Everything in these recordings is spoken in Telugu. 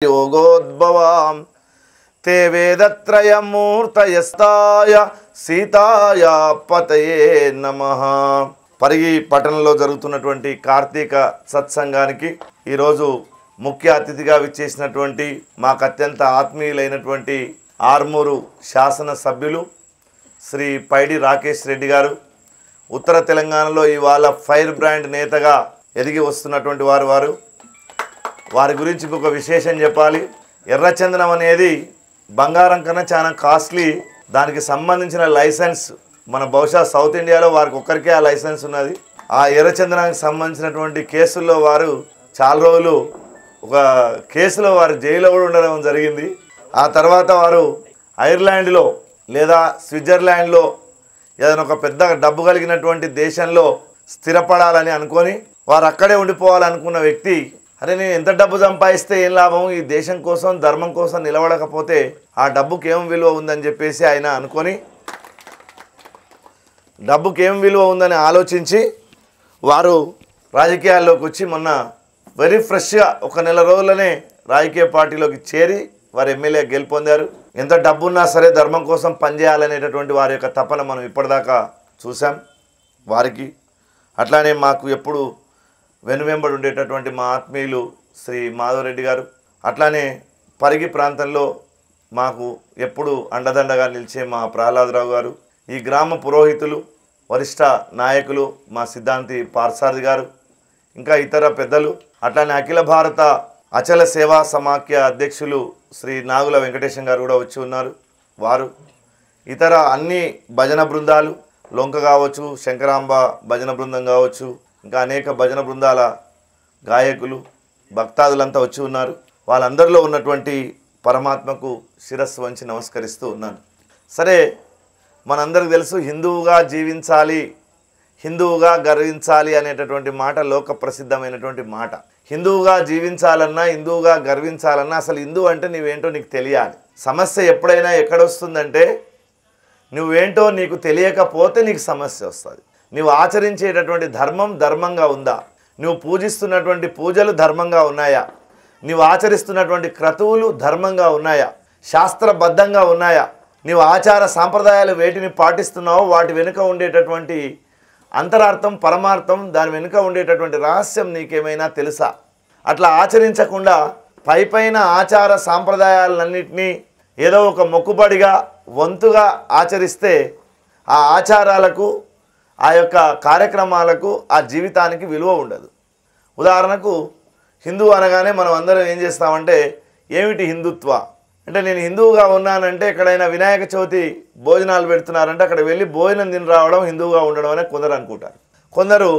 योगोद्भवां ते वेदत्रयमूर्तयस्ताय सीताय पतये नमः। పరిగి పట్టణంలో జరుగుతున్నటువంటి కార్తీక సత్సంగానికి ఈరోజు ముఖ్య అతిథిగా విచ్చేసినటువంటి మాకు అత్యంత ఆత్మీయులైనటువంటి ఆర్మూరు శాసన సభ్యులు శ్రీ పైడి రాకేష్ రెడ్డి గారు, ఉత్తర తెలంగాణలో ఇవాళ ఫైర్ బ్రాండ్ నేతగా ఎదిగి వస్తున్నటువంటి వారి గురించి ఇంకొక విశేషం చెప్పాలి. ఎర్రచందనం అనేది బంగారం కన్నా చాలా కాస్ట్లీ. దానికి సంబంధించిన లైసెన్స్ మన బహుశా సౌత్ ఇండియాలో వారికి ఒక్కరికే ఆ లైసెన్స్ ఉన్నది. ఆ ఎర్రచందనానికి సంబంధించినటువంటి కేసుల్లో వారు చాలా రోజులు ఒక కేసులో వారు జైల్లో కూడా ఉండడం జరిగింది. ఆ తర్వాత వారు ఐర్లాండ్లో లేదా స్విట్జర్లాండ్లో ఏదైనా ఒక పెద్ద డబ్బు కలిగినటువంటి దేశంలో స్థిరపడాలని అనుకొని వారు అక్కడే ఉండిపోవాలనుకున్న వ్యక్తి, అరే నేను ఎంత డబ్బు సంపాదిస్తే ఏం లాభం, ఈ దేశం కోసం ధర్మం కోసం నిలబడకపోతే ఆ డబ్బుకి ఏం విలువ ఉందని చెప్పేసి ఆయన అనుకొని డబ్బుకి ఏం విలువ ఉందని ఆలోచించి వారు రాజకీయాల్లోకి వచ్చి మొన్న వెరీ ఫ్రెష్గా ఒక నెల రోజులనే రాజకీయ పార్టీలోకి చేరి వారు ఎమ్మెల్యే గెలుపొందారు. ఎంత డబ్బున్నా సరే ధర్మం కోసం పనిచేయాలనేటటువంటి వారి యొక్క తపన మనం ఇప్పటిదాకా చూసాం వారికి. అట్లానే మాకు ఎప్పుడు వెనువెంబడి ఉండేటటువంటి మా ఆత్మీయులు శ్రీ మాధవరెడ్డి గారు, అట్లానే పరిగి ప్రాంతంలో మాకు ఎప్పుడు అండదండగా నిలిచే మా ప్రహ్లాదరావు గారు, ఈ గ్రామ పురోహితులు వరిష్ట నాయకులు మా సిద్ధాంతి పార్సారథి గారు, ఇంకా ఇతర పెద్దలు, అట్లానే అఖిల భారత అచల సేవా సమాఖ్య అధ్యక్షులు శ్రీ నాగుల వెంకటేశం గారు కూడా వచ్చి ఉన్నారు. వారు ఇతర అన్ని భజన బృందాలు, లొంక కావచ్చు, శంకరాంబ భజన బృందం కావచ్చు, ఇంకా అనేక భజన బృందాల గాయకులు భక్తాదులంతా వచ్చి ఉన్నారు. వాళ్ళందరిలో ఉన్నటువంటి పరమాత్మకు శిరస్సు వంచి నమస్కరిస్తూ ఉన్నాను. సరే, మనందరికి తెలుసు హిందువుగా జీవించాలి, హిందువుగా గర్వించాలి అనేటటువంటి మాట లోక ప్రసిద్ధమైనటువంటి మాట. హిందువుగా జీవించాలన్నా, హిందువుగా గర్వించాలన్నా అసలు హిందువు అంటే నీవేంటో నీకు తెలియాలి. సమస్య ఎప్పుడైనా ఎక్కడొస్తుందంటే నువ్వేంటో నీకు తెలియకపోతే నీకు సమస్య వస్తుంది. నువ్వు ఆచరించేటటువంటి ధర్మం ధర్మంగా ఉందా, నువ్వు పూజిస్తున్నటువంటి పూజలు ధర్మంగా ఉన్నాయా, నువ్వు ఆచరిస్తున్నటువంటి క్రతువులు ధర్మంగా ఉన్నాయా, శాస్త్రబద్ధంగా ఉన్నాయా, నీవు ఆచార సాంప్రదాయాలు వేటిని పాటిస్తున్నావో వాటి వెనుక ఉండేటటువంటి అంతరార్థం పరమార్థం, దాని వెనుక ఉండేటటువంటి రహస్యం నీకేమైనా తెలుసా? అట్లా ఆచరించకుండా పైపైన ఆచార సాంప్రదాయాలన్నింటినీ ఏదో ఒక మొక్కుబడిగా వంతుగా ఆచరిస్తే ఆ ఆచారాలకు, ఆ యొక్క కార్యక్రమాలకు, ఆ జీవితానికి విలువ ఉండదు. ఉదాహరణకు హిందూ అనగానే మనం అందరం ఏం చేస్తామంటే ఏమిటి హిందుత్వ అంటే, నేను హిందువుగా ఉన్నానంటే ఎక్కడైనా వినాయక చవితి భోజనాలు పెడుతున్నారంటే అక్కడ వెళ్ళి భోజనం తిని రావడం హిందువుగా ఉండడం అనే కొందరు అనుకుంటారు. కొందరు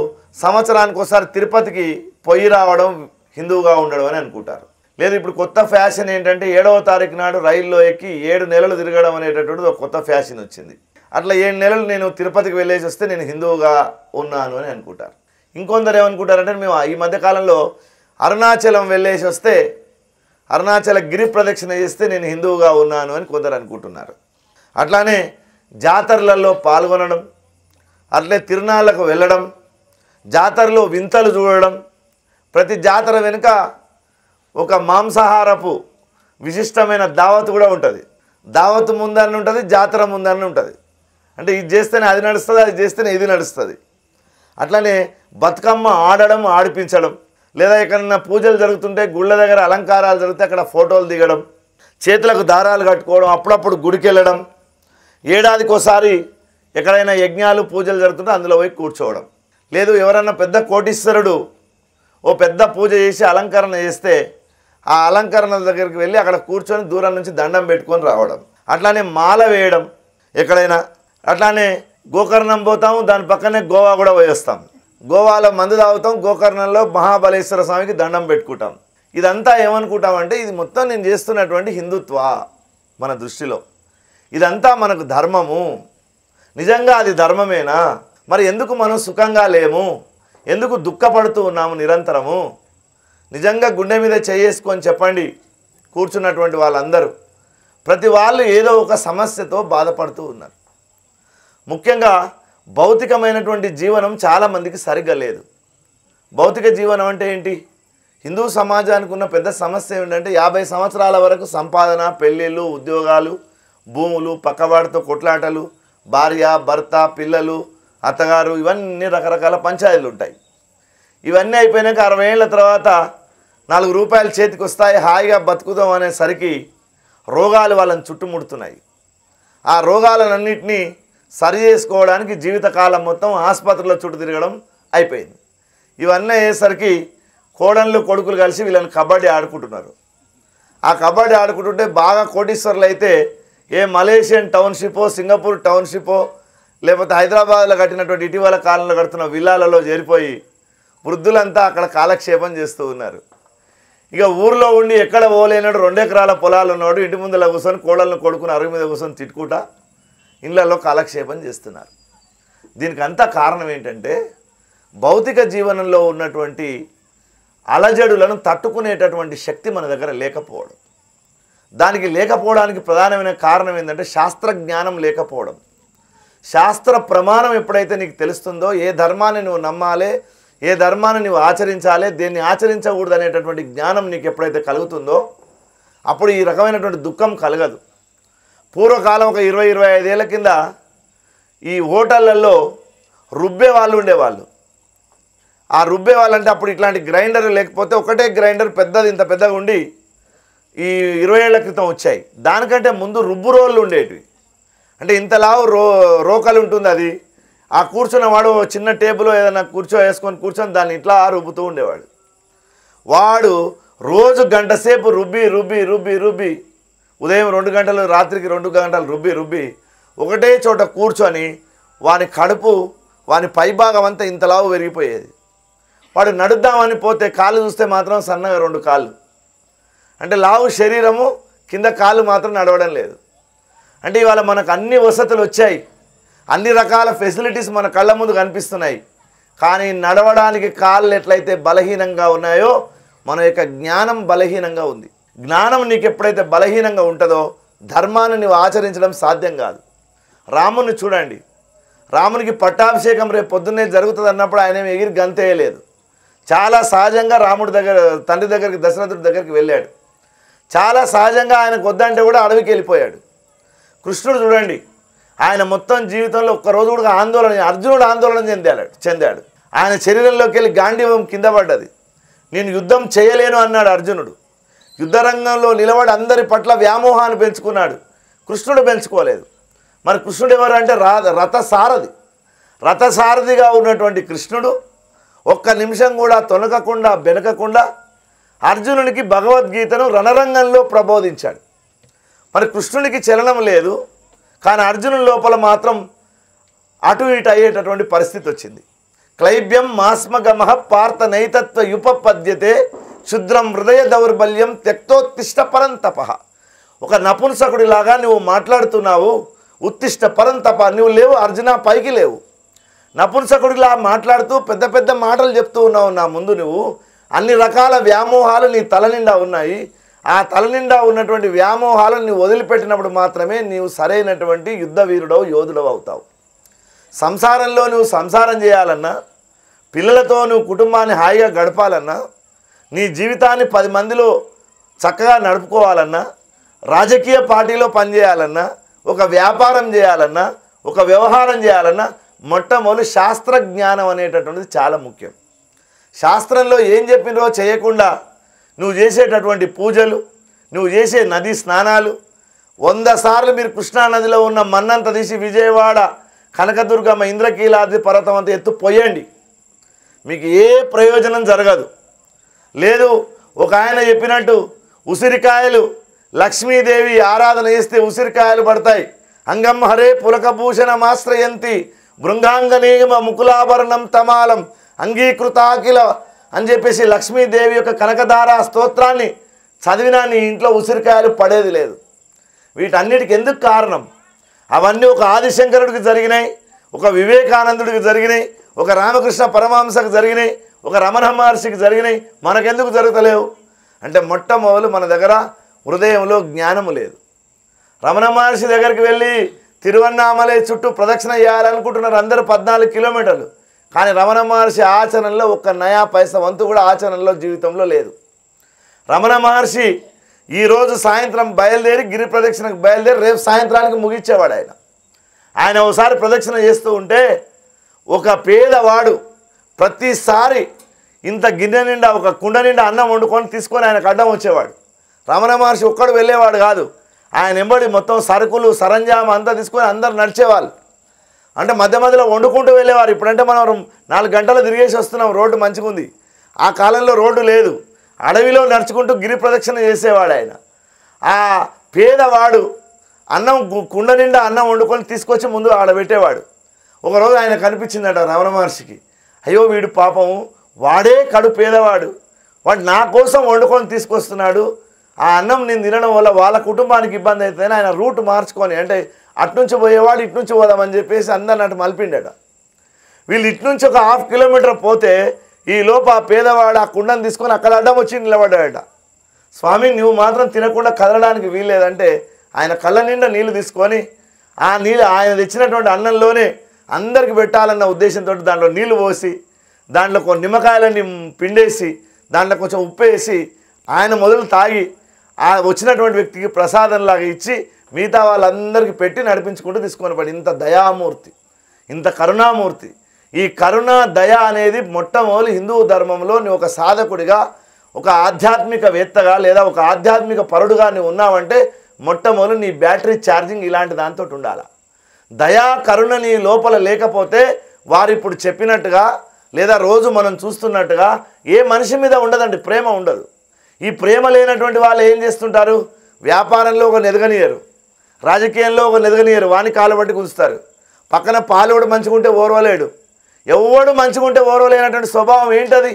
సంవత్సరానికి ఒకసారి తిరుపతికి పొయ్యి రావడం హిందువుగా ఉండడం అని అనుకుంటారు. లేదు, ఇప్పుడు కొత్త ఫ్యాషన్ ఏంటంటే 7వ తారీఖు నాడు రైల్లో ఎక్కి 7 నెలలు తిరగడం అనేటటువంటిది ఒక కొత్త ఫ్యాషన్ వచ్చింది. అట్లా 7 నెలలు నేను తిరుపతికి వెళ్ళేసి వస్తే నేను హిందువుగా ఉన్నాను అని అనుకుంటారు. ఇంకొందరు ఏమనుకుంటారంటే మేము ఈ మధ్యకాలంలో అరుణాచలం వెళ్ళేసి వస్తే, అరుణాచల గిరి ప్రదక్షిణ చేస్తే నేను హిందువుగా ఉన్నాను అని కొందరు అనుకుంటున్నారు. అట్లానే జాతరలలో పాల్గొనడం, అట్లే తిరునాళ్ళకు వెళ్ళడం, జాతరలో వింతలు చూడడం, ప్రతి జాతర వెనుక ఒక మాంసాహారపు విశిష్టమైన దావత్ కూడా ఉంటుంది. దావత్ ముందని ఉంటుంది, జాతర ముందని ఉంటుంది. అంటే ఇది చేస్తేనే అది నడుస్తుంది, అది చేస్తేనే ఇది నడుస్తుంది. అట్లనే బతుకమ్మ ఆడడం, ఆడిపించడం, లేదా ఎక్కడన్నా పూజలు జరుగుతుంటే గుళ్ళ దగ్గర అలంకారాలు జరిగితే అక్కడ ఫోటోలు దిగడం, చేతులకు దారాలు కట్టుకోవడం, అప్పుడప్పుడు గుడికి వెళ్ళడం, ఏడాదికి ఒకసారి ఎక్కడైనా యజ్ఞాలు పూజలు జరుగుతుంటే అందులో పోయి కూర్చోవడం. లేదు, ఎవరన్నా పెద్ద కోటీశ్వరుడు ఓ పెద్ద పూజ చేసి అలంకరణ చేస్తే ఆ అలంకరణ దగ్గరికి వెళ్ళి అక్కడ కూర్చొని దూరం నుంచి దండం పెట్టుకొని రావడం. అట్లానే మాల వేయడం ఎక్కడైనా. అట్లానే గోకర్ణం పోతాము, దాని పక్కనే గోవా కూడా పోయేస్తాం. గోవాలో మందు తాగుతాం, గోకర్ణంలో మహాబలేశ్వర స్వామికి దండం పెట్టుకుంటాం. ఇదంతా ఏమనుకుంటామంటే ఇది మొత్తం నేను చేస్తున్నటువంటి హిందుత్వ మన దృష్టిలో. ఇదంతా మనకు ధర్మము. నిజంగా అది ధర్మమేనా? మరి ఎందుకు మనం సుఖంగా లేము? ఎందుకు దుఃఖపడుతూ ఉన్నాము నిరంతరము? నిజంగా గుండె మీద చేసుకొని చెప్పండి కూర్చున్నటువంటి వాళ్ళందరూ. ప్రతి వాళ్ళు ఏదో ఒక సమస్యతో బాధపడుతూ ఉన్నారు. ముఖ్యంగా భౌతికమైనటువంటి జీవనం చాలామందికి సరిగ్గా లేదు. భౌతిక జీవనం అంటే ఏంటి? హిందూ సమాజానికి ఉన్న పెద్ద సమస్య ఏంటంటే 50 సంవత్సరాల వరకు సంపాదన, పెళ్ళిళ్ళు, ఉద్యోగాలు, భూములు, పక్కవాడితో కొట్లాటలు, భార్య, భర్త, పిల్లలు, అత్తగారు, ఇవన్నీ రకరకాల పంచాయతీలు ఉంటాయి. ఇవన్నీ అయిపోయినాక 60 ఏళ్ళ తర్వాత 4 రూపాయలు చేతికి వస్తాయి, హాయిగా బతుకుదాం అనేసరికి రోగాలు వాళ్ళని చుట్టుముడుతున్నాయి. ఆ రోగాలన్నింటినీ సరి చేసుకోవడానికి జీవితకాలం మొత్తం ఆసుపత్రుల చుట్టూ తిరగడం అయిపోయింది. ఇవన్నీ అయ్యేసరికి కోడళ్ళు కొడుకులు కలిసి వీళ్ళని కబడ్డీ ఆడుకుంటున్నారు. ఆ కబడ్డీ ఆడుకుంటుంటే బాగా కోటీశ్వర్లు అయితే ఏ మలేషియన్ టౌన్షిపో, సింగపూర్ టౌన్షిపో, లేకపోతే హైదరాబాద్లో కట్టినటువంటి ఇటీవల కాలంలో కడుతున్న విల్లాలలో చేరిపోయి వృద్ధులంతా అక్కడ కాలక్షేపం చేస్తూ ఉన్నారు. ఇక ఊర్లో ఉండి ఎక్కడ పోలేనాడు 2 ఎకరాల పొలాలు ఉన్నాడు, ఇంటి ముందులో కూర్చొని కోడలను కొడుకుని అరుగు మీద కూర్చొని తిట్టుకుంటా ఇళ్లలో కాలక్షేపం చేస్తున్నారు. దీనికి అంతా కారణం ఏంటంటే భౌతిక జీవనంలో ఉన్నటువంటి అలజడులను తట్టుకునేటటువంటి శక్తి మన దగ్గర లేకపోవడం. దానికి లేకపోవడానికి ప్రధానమైన కారణం ఏంటంటే శాస్త్రజ్ఞానం లేకపోవడం. శాస్త్ర ప్రమాణం ఎప్పుడైతే నీకు తెలుస్తుందో, ఏ ధర్మాన్ని నువ్వు నమ్మాలి, ఏ ధర్మాన్ని నువ్వు ఆచరించాలి, దేన్ని ఆచరించకూడదు అనేటటువంటి జ్ఞానం నీకు ఎప్పుడైతే కలుగుతుందో అప్పుడు ఈ రకమైనటువంటి దుఃఖం కలగదు. పూర్వకాలం ఒక 20-25 ఏళ్ల కింద ఈ హోటళ్లలో రుబ్బే వాళ్ళు ఉండేవాళ్ళు. ఆ రుబ్బే వాళ్ళంటే అప్పుడు ఇట్లాంటి గ్రైండర్ లేకపోతే ఒకటే గ్రైండర్ పెద్దది, ఇంత పెద్దగా ఉండి ఈ 20 ఏళ్ల క్రితం వచ్చాయి. దానికంటే ముందు రుబ్బు రోళ్ళు ఉండేటివి. అంటే ఇంతలావు రోకలు ఉంటుంది, అది ఆ కూర్చున్నవాడు చిన్న టేబుల్ ఏదైనా కూర్చొని దాన్ని ఇట్లా రుబ్బుతూ ఉండేవాడు. వాడు రోజు గంట సేపు రుబ్బి రుబ్బి రుబ్బి రుబ్బి ఉదయం 2 గంటలు, రాత్రికి 2 గంటలు రుబ్బి రుబ్బి ఒకటే చోట కూర్చొని వాని కడుపు, వాని పైభాగం అంతా ఇంతలావు పెరిగిపోయేది. వాడు నడుద్దామని పోతే కాళ్ళు చూస్తే మాత్రం సన్నగా 2 కాళ్ళు, అంటే లావు శరీరము, కింద కాళ్ళు మాత్రం నడవడం లేదు. అంటే ఇవాళ మనకు అన్ని వసతులు వచ్చాయి, అన్ని రకాల ఫెసిలిటీస్ మన కళ్ళ ముందు కనిపిస్తున్నాయి. కానీ నడవడానికి కాళ్ళు ఎట్లయితే బలహీనంగా ఉన్నాయో మన యొక్క జ్ఞానం బలహీనంగా ఉంది. జ్ఞానం నీకు ఎప్పుడైతే బలహీనంగా ఉంటుందో ధర్మాన్ని నువ్వు ఆచరించడం సాధ్యం కాదు. రాముని చూడండి, రామునికి పట్టాభిషేకం రేపు పొద్దున్నే జరుగుతుంది అన్నప్పుడు ఆయన ఎగిరి గంతేయలేదు. చాలా సహజంగా రాముడి తండ్రి దగ్గరికి, దశరథుడి దగ్గరికి వెళ్ళాడు. చాలా సహజంగా ఆయనకు వద్దంటే కూడా అడవికి వెళ్ళిపోయాడు. కృష్ణుడు చూడండి, ఆయన మొత్తం జీవితంలో ఒక్కరోజు కూడా అర్జునుడు ఆందోళన చెందాడు. ఆయన శరీరంలోకి వెళ్ళి గాంధీవం కింద పడ్డది. నేను యుద్ధం చేయలేను అన్నాడు అర్జునుడు. యుద్ధరంగంలో నిలబడి అందరి పట్ల వ్యామోహాన్ని పెంచుకున్నాడు. కృష్ణుడు పెంచుకోలేదు. మరి కృష్ణుడు ఎవరు అంటే రథసారథిగా ఉన్నటువంటి కృష్ణుడు ఒక్క నిమిషం కూడా తొనకకుండా బెనకకుండా అర్జునునికి భగవద్గీతను రణరంగంలో ప్రబోధించాడు. మరి కృష్ణునికి చలనం లేదు, కానీ అర్జునుని లోపల మాత్రం అటు ఇటు అయ్యేటటువంటి పరిస్థితి వచ్చింది. క్లైబ్యం మాస్మగమః పార్థ నైతత్వ యుపపద్యతే క్షుద్రం హృదయ దౌర్బల్యం త్యక్తోత్తిష్ట పరంతపః. ఒక నపుంసకుడిలాగా నువ్వు మాట్లాడుతున్నావు, ఉత్తిష్ట పరంతప, నువ్వు లేవు అర్జున, పైకి లేవు. నపుంసకుడిలా మాట్లాడుతూ పెద్ద పెద్ద మాటలు చెప్తూ ఉన్నావు నా ముందు. నువ్వు అన్ని రకాల వ్యామోహాలు నీ తల నిండా ఉన్నాయి. ఆ తల నిండా ఉన్నటువంటి వ్యామోహాలను నువ్వు వదిలిపెట్టినప్పుడు మాత్రమే నీవు సరైనటువంటి యుద్ధ వీరుడవు, యోధుడవు అవుతావు. సంసారంలో నువ్వు సంసారం చేయాలన్నా, పిల్లలతో నువ్వు కుటుంబాన్ని హాయిగా గడపాలన్నా, నీ జీవితాన్ని 10 మందిలో చక్కగా నడుపుకోవాలన్నా, రాజకీయ పార్టీలో పనిచేయాలన్నా, ఒక వ్యాపారం చేయాలన్నా, ఒక వ్యవహారం చేయాలన్నా మొట్టమొదటి శాస్త్రజ్ఞానం అనేటటువంటిది చాలా ముఖ్యం. శాస్త్రంలో ఏం చెప్పినో చేయకుండా నువ్వు చేసేటటువంటి పూజలు, నువ్వు చేసే నదీ స్నానాలు, 100 సార్లు మీరు కృష్ణానదిలో ఉన్న మన్నంత తీసి విజయవాడ కనకదుర్గమ్మ ఇంద్రకీలాద్రి పర్వతం అంతా ఎత్తు పోయండి, మీకు ఏ ప్రయోజనం జరగదు. లేదు, ఒక ఆయన చెప్పినట్టు ఉసిరికాయలు లక్ష్మీదేవి ఆరాధన చేస్తే ఉసిరికాయలు పడతాయి. అంగం హరే పులకభూషణమాశ్రయంతి బృంగాంగనేమ ముకులాభరణం తమాలం అంగీకృతాకిల అని చెప్పేసి లక్ష్మీదేవి యొక్క కనకధార స్తోత్రాన్ని చదివినా నీ ఇంట్లో ఉసిరికాయలు పడేది లేదు. వీటన్నిటికి ఎందుకు కారణం? అవన్నీ ఒక ఆదిశంకరుడికి జరిగినాయి, ఒక వివేకానందుడికి జరిగినాయి, ఒక రామకృష్ణ పరమహంసకు జరిగినాయి, ఒక రమణ మహర్షికి జరిగినాయి. మనకెందుకు జరుగుతలేవు అంటే మొట్టమొదలు మన దగ్గర హృదయంలో జ్ఞానము లేదు. రమణ మహర్షి దగ్గరికి వెళ్ళి తిరువన్నామలై చుట్టూ ప్రదక్షిణ చేయాలనుకుంటున్నారు అందరూ 14 కిలోమీటర్లు, కానీ రమణ మహర్షి ఆచరణలో ఒక్క నయా పైసా వంతు కూడా ఆచరణలో జీవితంలో లేదు. రమణ మహర్షి ఈరోజు సాయంత్రం బయలుదేరి గిరి ప్రదక్షిణకు బయలుదేరి రేపు సాయంత్రానికి ముగించేవాడు. ఆయన ఒకసారి ప్రదక్షిణ చేస్తూ ఉంటే ఒక పేదవాడు ప్రతిసారి ఇంత గిన్నె నిండా ఒక కుండ నిండా అన్నం వండుకొని తీసుకొని ఆయనకు అడ్డం వచ్చేవాడు. రమణ మహర్షి ఒక్కడు వెళ్ళేవాడు కాదు, ఆయన వెంబడి మొత్తం సరుకులు సరంజామా అంతా తీసుకొని అందరు నడిచేవాళ్ళు. అంటే మధ్య మధ్యలో వండుకుంటూ వెళ్ళేవారు. ఇప్పుడంటే మనం 4 గంటలు తిరిగేసి వస్తున్నాం, రోడ్డు మంచిగా ఉంది. ఆ కాలంలో రోడ్డు లేదు, అడవిలో నడుచుకుంటూ గిరి ప్రదక్షిణ చేసేవాడు ఆయన. ఆ పేదవాడు అన్నం కుండ నిండా అన్నం వండుకొని తీసుకొచ్చి ముందు ఆడబెట్టేవాడు. ఒకరోజు ఆయన కనిపించిందట రమణ మహర్షికి, అయ్యో వీడు పాపం వాడే కడు పేదవాడు, వాడు నా కోసం వండుకొని తీసుకొస్తున్నాడు, ఆ అన్నం నేను తినడం వల్ల వాళ్ళ కుటుంబానికి ఇబ్బంది అవుతుందని ఆయన రూట్ మార్చుకొని, అంటే అట్నుంచి పోయేవాడు ఇట్నుంచి పోదామని చెప్పేసి అందరిని అటు మలిపిండట. వీళ్ళు ఇట్నుంచి ఒక 1/2 కిలోమీటర్ పోతే ఈ లోపు ఆ పేదవాడు ఆ కుండను తీసుకొని అక్కడ అడ్డం వచ్చి నిలబడ్డాడట. స్వామి నువ్వు మాత్రం తినకుండా కదలడానికి వీల్లేదంటే ఆయన కళ్ళ నిండా నీళ్లు తీసుకొని ఆ నీళ్ళు ఆయన తెచ్చినటువంటి అన్నంలోనే అందరికి పెట్టాలన్న ఉద్దేశంతో దాంట్లో నీళ్లు పోసి దాంట్లో కొన్ని నిమ్మకాయలన్నీ పిండేసి దాంట్లో కొంచెం ఉప్పు వేసి ఆయన మొదలు తాగి ఆ వచ్చినటువంటి వ్యక్తికి ప్రసాదంలాగా ఇచ్చి మిగతా వాళ్ళందరికీ పెట్టి నడిపించుకుంటూ తీసుకొని పడి. ఇంత దయామూర్తి, ఇంత కరుణామూర్తి. ఈ కరుణ దయ అనేది మొట్టమొదటి హిందూ ధర్మంలో నువ్వు ఒక సాధకుడిగా, ఒక ఆధ్యాత్మికవేత్తగా లేదా ఒక ఆధ్యాత్మిక పరుడుగా నువ్వు ఉన్నావంటే మొట్టమొదటి నీ బ్యాటరీ ఛార్జింగ్ ఇలాంటి దాంతో ఉండాలి. దయా కరుణ నీ లోపల లేకపోతే వారు ఇప్పుడు చెప్పినట్టుగా లేదా రోజు మనం చూస్తున్నట్టుగా ఏ మనిషి మీద ఉండదండి, ప్రేమ ఉండదు. ఈ ప్రేమ లేనటువంటి వాళ్ళు ఏం చేస్తుంటారు, వ్యాపారంలో ఒక ఎదగనియరు, రాజకీయంలో ఒక ఎదగనియరు, వాని కాలు పట్టి కూలుస్తారు. పక్కన పాలుడు మంచిగుంటే ఓర్వలేడు, ఎవడు మంచిగుంటే ఓర్వలేనటువంటి స్వభావం ఏంటది?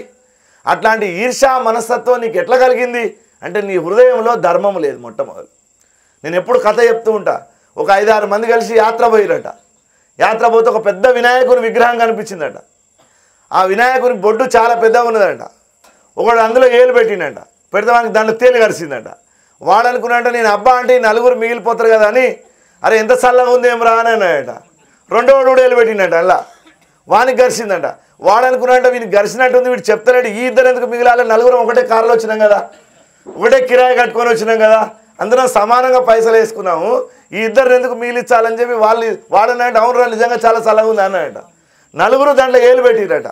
అట్లాంటి ఈర్ష్యా మనస్తత్వం నీకు ఎట్లా కలిగింది అంటే నీ హృదయంలో ధర్మం లేదు. మొట్టమొదటి నేను ఎప్పుడు కథ చెప్తూ ఉంటా, ఒక 5-6 మంది కలిసి యాత్ర పోయిరట. యాత్ర పోతే ఒక పెద్ద వినాయకుని విగ్రహం కనిపించిందట. ఆ వినాయకుని బొడ్డు చాలా పెద్దగా ఉన్నదంట. ఒకడు అందులో ఏలు పెట్టిండట, పెడితే వానికి దాంట్లో తేలి కరిసిందట. వాడు అనుకున్నాట నేను అబ్బా అంటే ఈ 4 మిగిలిపోతారు కదా అని, అరే ఎంత చల్లగా ఉంది ఏం రా అని అన్నాడట. రెండోడు ఏలు పెట్టిండట, అలా వానికి గరిసిందట. వాడు అనుకున్నాట వీనికి గరిసినట్టుంది, వీడు చెప్తాడు ఈ ఇద్దరు ఎందుకు మిగిలాలి, 4 ఒకటే కారులో వచ్చినాం కదా, ఒకటే కిరాయి కట్టుకొని వచ్చినాం కదా, అందరం సమానంగా పైసలు వేసుకున్నాము, ఈ ఇద్దరు ఎందుకు మిగిలించాలని చెప్పి వాడనంటే అవును నిజంగా చాలా చల్లగా ఉంది అన్నాడట. 4 దాంట్లో ఏలు పెట్టిరట.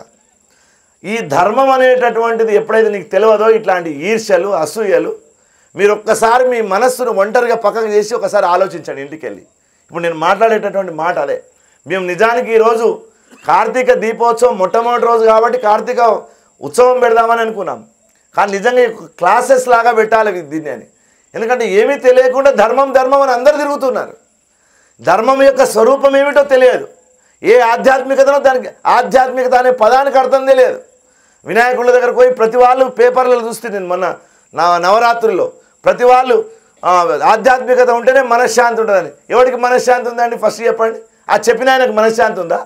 ఈ ధర్మం అనేటటువంటిది ఎప్పుడైతే నీకు తెలియదో ఇట్లాంటి ఈర్ష్యలు అసూయలు మీరు ఒక్కసారి మీ మనస్సును ఒంటరిగా పక్కకు చేసి ఒకసారి ఆలోచించండి ఇంటికి వెళ్ళి. ఇప్పుడు నేను మాట్లాడేటటువంటి మాట అదే. మేము నిజానికి ఈరోజు కార్తీక దీపోత్సవం మొట్టమొదటి రోజు కాబట్టి కార్తీక ఉత్సవం పెడదామని అనుకున్నాం, కానీ నిజంగా క్లాసెస్ లాగా పెట్టాలి దీన్ని అని. ఎందుకంటే ఏమీ తెలియకుండా ధర్మం ధర్మం అని అందరు తిరుగుతున్నారు. ధర్మం యొక్క స్వరూపం ఏమిటో తెలియదు, ఏ ఆధ్యాత్మికతనో దానికి ఆధ్యాత్మికత అనే పదానికి అర్థం తెలియదు. వినాయకుల దగ్గరకు పోయి ప్రతి వాళ్ళు పేపర్లలో చూస్తే నేను మొన్న నవరాత్రుల్లో ప్రతి వాళ్ళు ఆధ్యాత్మికత ఉంటేనే మనశ్శాంతి ఉంటుందని. ఎవరికి మనశ్శాంతి ఉందండి ఫస్ట్ చెప్పండి? ఆ చెప్పిన ఆయనకు మనశ్శాంతి ఉందా?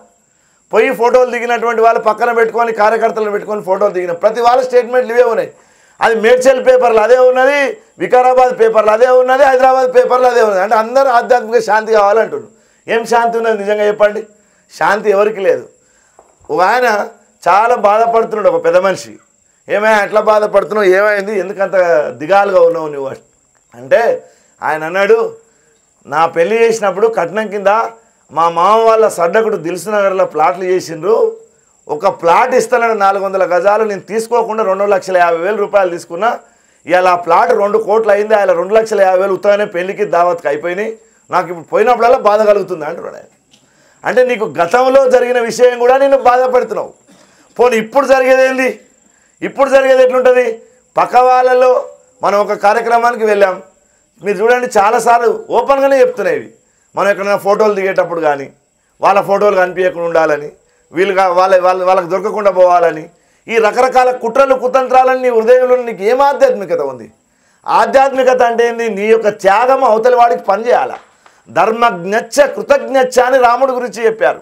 పోయి ఫోటోలు దిగినటువంటి వాళ్ళు పక్కన పెట్టుకొని కార్యకర్తలను పెట్టుకొని ఫోటోలు దిగిన ప్రతి వాళ్ళ స్టేట్మెంట్లు ఇవే ఉన్నాయి. అది మేడ్చల్ పేపర్లు అదే ఉన్నది, వికారాబాద్ పేపర్లు అదే ఉన్నది, హైదరాబాద్ పేపర్లు అదే ఉన్నది. అంటే అందరూ ఆధ్యాత్మిక శాంతి కావాలంటున్నారు. ఏం శాంతి ఉన్నది నిజంగా చెప్పండి? శాంతి ఎవరికి లేదు. ఒక ఆయన చాలా బాధపడుతున్నాడు, ఒక పెద్ద మనిషి. ఏమైనా ఎట్లా బాధపడుతున్నావు, ఏమైంది, ఎందుకంత దిగాలుగా ఉన్నావు నువ్వు అంటే ఆయన అన్నాడు, నా పెళ్ళి చేసినప్పుడు కట్నం కింద మా మామ వాళ్ళ సడ్డకుడు దిల్సునగర్లో ప్లాట్లు చేసిండ్రు, ఒక ప్లాట్ ఇస్తానని 400 గజాలు నేను తీసుకోకుండా 2,50,000 రూపాయలు తీసుకున్నా. ఇవాళ ఆ ప్లాట్ 2 కోట్లు అయింది, ఆయన 2,50,000 ఉత్తగానే పెళ్లికి దావత్కి అయిపోయినాయి, నాకు ఇప్పుడు పోయినప్పుడల్లా బాధ కలుగుతుంది అంటున్నాడు ఆయన. అంటే నీకు గతంలో జరిగిన విషయం కూడా నేను బాధపడుతున్నావు. పోనీ ఇప్పుడు జరిగేది ఏంది? ఇప్పుడు జరిగేది ఎట్లుంటుంది? పక్క వాళ్ళలో మనం ఒక కార్యక్రమానికి వెళ్ళాం, మీరు చూడండి చాలాసార్లు ఓపెన్గానే చెప్తున్నాయి. మనం ఎక్కడైనా ఫోటోలు దిగేటప్పుడు కానీ వాళ్ళ ఫోటోలు కనిపించకుండా ఉండాలని, వాళ్ళకి దొరకకుండా పోవాలని, ఈ రకరకాల కుట్రలు కుతంత్రాలని నీ హృదయంలో నీకు ఏం ఆధ్యాత్మికత ఉంది? ఆధ్యాత్మికత అంటే ఏంది? నీ యొక్క త్యాగం అవతలి వాడికి పనిచేయాల. ధర్మజ్ఞచ్చ కృతజ్ఞచ్చ అని రాముడి గురించి చెప్పారు.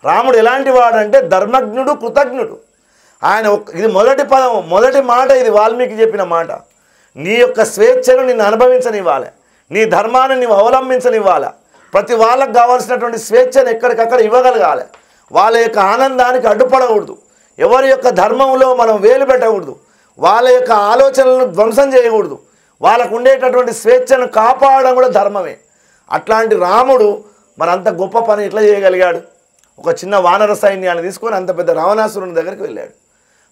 రాముడు ఎలాంటి వాడంటే ధర్మజ్ఞుడు కృతజ్ఞుడు. ఆయన ఇది మొదటి పదం, మొదటి మాట, ఇది వాల్మీకి చెప్పిన మాట. నీ యొక్క స్వేచ్ఛను నిన్ను అనుభవించనివ్వాలి, నీ ధర్మాన్ని నువ్వు అవలంబించనివ్వాలి, ప్రతి వాళ్ళకు కావాల్సినటువంటి స్వేచ్ఛను ఎక్కడికక్కడ ఇవ్వగలగాలి. వాళ్ళ యొక్క ఆనందానికి అడ్డుపడకూడదు, ఎవరి యొక్క ధర్మంలో మనం వేలు పెట్టకూడదు, వాళ్ళ యొక్క ఆలోచనలను ధ్వంసం చేయకూడదు, వాళ్ళకు ఉండేటటువంటి స్వేచ్ఛను కాపాడడం కూడా ధర్మమే. అట్లాంటి రాముడు మరి అంత గొప్ప పని ఎట్లా చేయగలిగాడు? ఒక చిన్న వానర సైన్యాన్ని తీసుకొని అంత పెద్ద రావణాసురుని దగ్గరికి వెళ్ళాడు.